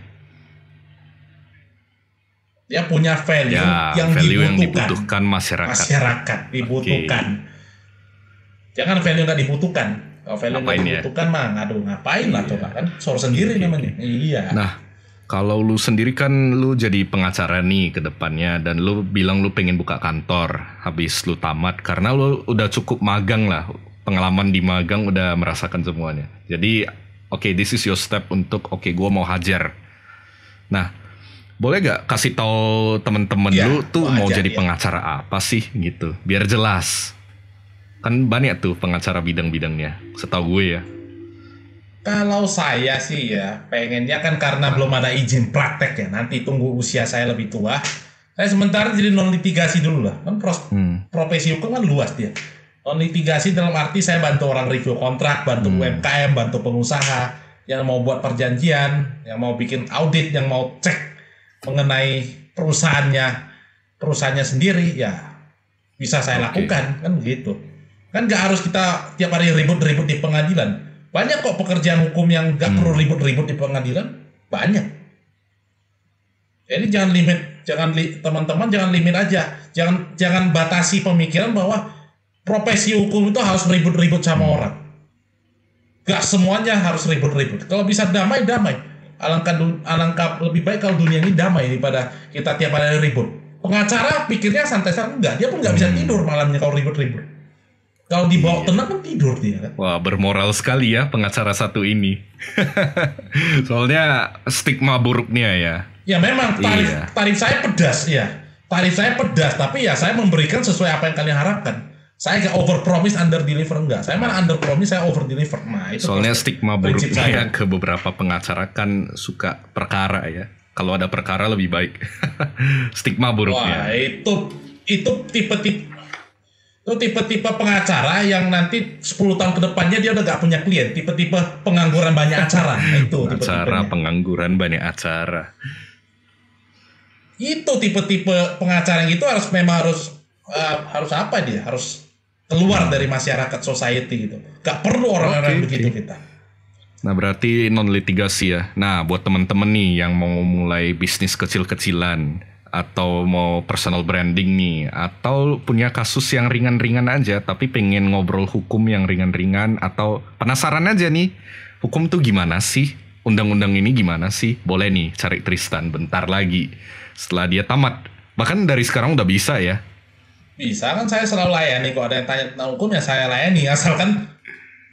Dia punya value Ya, yang value yang dibutuhkan dibutuhkan masyarakat. masyarakat dibutuhkan. Jangan value nggak dibutuhkan. Kalau value nggak Ngapain ya? dibutuhkan mah ngadu ngapain lah coba kan, soal sendiri namanya. Iya. Nah, kalau lu sendiri kan lu jadi pengacara nih ke depannya, dan lu bilang lu pengen buka kantor habis lu tamat karena lu udah cukup magang lah. Pengalaman di magang udah merasakan semuanya. Jadi, oke, this is your step untuk gua mau hajar. Nah, boleh gak kasih tahu temen-temen Iya, lu tuh mau mau ajar, jadi iya. pengacara apa sih gitu, biar jelas. Kan banyak tuh pengacara bidang-bidangnya, setahu gue ya. Kalau saya sih ya pengennya kan karena belum ada izin praktek ya, nanti tunggu usia saya lebih tua. Saya sementara jadi non litigasi dulu lah. Kan profesi hukum kan luas dia. Non litigasi dalam arti saya bantu orang review kontrak, bantu UMKM, bantu pengusaha yang mau buat perjanjian, yang mau bikin audit, yang mau cek mengenai perusahaannya sendiri ya bisa saya lakukan kan gitu. Kan nggak harus kita tiap hari ribut-ribut di pengadilan. Banyak kok pekerjaan hukum yang nggak perlu ribut-ribut di pengadilan. Banyak. Jadi teman-teman jangan limit aja. Jangan batasi pemikiran bahwa profesi hukum itu harus ribut-ribut sama orang. Gak semuanya harus ribut-ribut. Kalau bisa damai. Alangkah lebih baik kalau dunia ini damai daripada kita tiap hari ribut. Pengacara pikirnya santai-santai, enggak. Dia pun nggak bisa tidur malamnya kalau ribut-ribut. Kalau dibawa tenang kan tidur dia kan. Wah, bermoral sekali ya pengacara satu ini. Soalnya stigma buruknya ya. Ya memang tarif saya pedas ya. Tarif saya pedas, tapi ya saya memberikan sesuai apa yang kalian harapkan. Saya nggak over promise under deliver, enggak. Saya malah under promise, saya over deliver. Nah, itu Soalnya stigma prinsip buruknya saya. ke beberapa pengacara kan suka perkara ya. Kalau ada perkara lebih baik. Stigma buruknya. Wah, itu tipe-tipe pengacara yang nanti 10 tahun ke depannya dia udah gak punya klien. Tipe-tipe pengangguran banyak acara. Nah, itu Acara tipe-tipenya. pengangguran banyak acara. Itu tipe-tipe pengacara yang itu harus apa dia? Harus keluar dari masyarakat society gitu. Gak perlu orang-orang begitu kita. Nah, berarti non litigasi ya. Nah, buat temen-temen nih yang mau mulai bisnis kecil-kecilan atau mau personal branding nih, atau punya kasus yang ringan-ringan aja tapi pengen ngobrol hukum yang ringan-ringan, atau penasaran aja nih hukum tuh gimana sih, undang-undang ini gimana sih, boleh nih cari Tristan bentar lagi setelah dia tamat. Bahkan dari sekarang udah bisa ya. Bisa kan, saya selalu layani. Kalau ada yang tanya tentang hukum ya saya layani, asalkan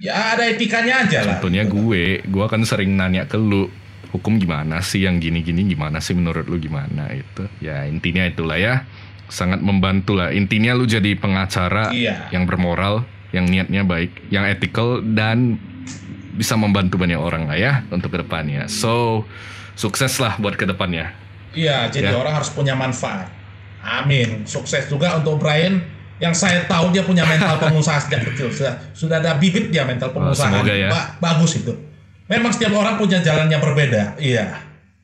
Ya ada etikanya aja lah. Contohnya gue kan sering nanya ke lu, hukum gimana sih yang gini-gini, gimana sih menurut lu gimana itu. Ya intinya itulah ya, sangat membantu lah. Intinya lu jadi pengacara Iya. yang bermoral, yang niatnya baik, yang ethical, dan bisa membantu banyak orang lah ya untuk kedepannya. So, sukses lah buat kedepannya. Iya, jadi Ya. orang harus punya manfaat. Amin. Sukses juga untuk Brian. Yang saya tahu dia punya mental pengusaha sejak kecil. Sudah ada bibit dia mental pengusaha. Semoga ya. Bagus itu. Memang setiap orang punya jalan yang berbeda. Iya.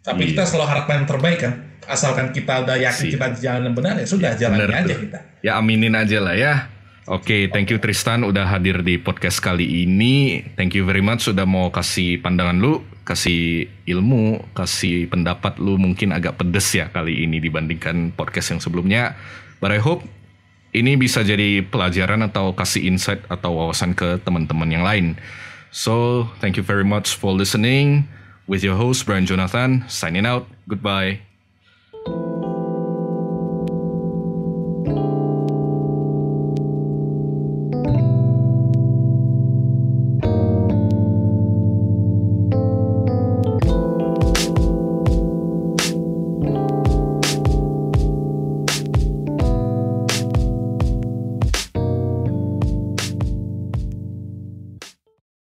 Tapi kita selalu harapkan yang terbaik kan. Asalkan kita udah yakin kita di jalan yang benar, ya sudah jalannya aja kita. Ya aminin aja lah ya. Oke, thank you Tristan udah hadir di podcast kali ini. Thank you very much sudah mau kasih pandangan lu, kasih ilmu, kasih pendapat lu. Mungkin agak pedes ya kali ini dibandingkan podcast yang sebelumnya. But I hope ini bisa jadi pelajaran atau kasih insight atau wawasan ke teman-teman yang lain. So, thank you very much for listening. With your host Brian Jonathan, signing out. Goodbye.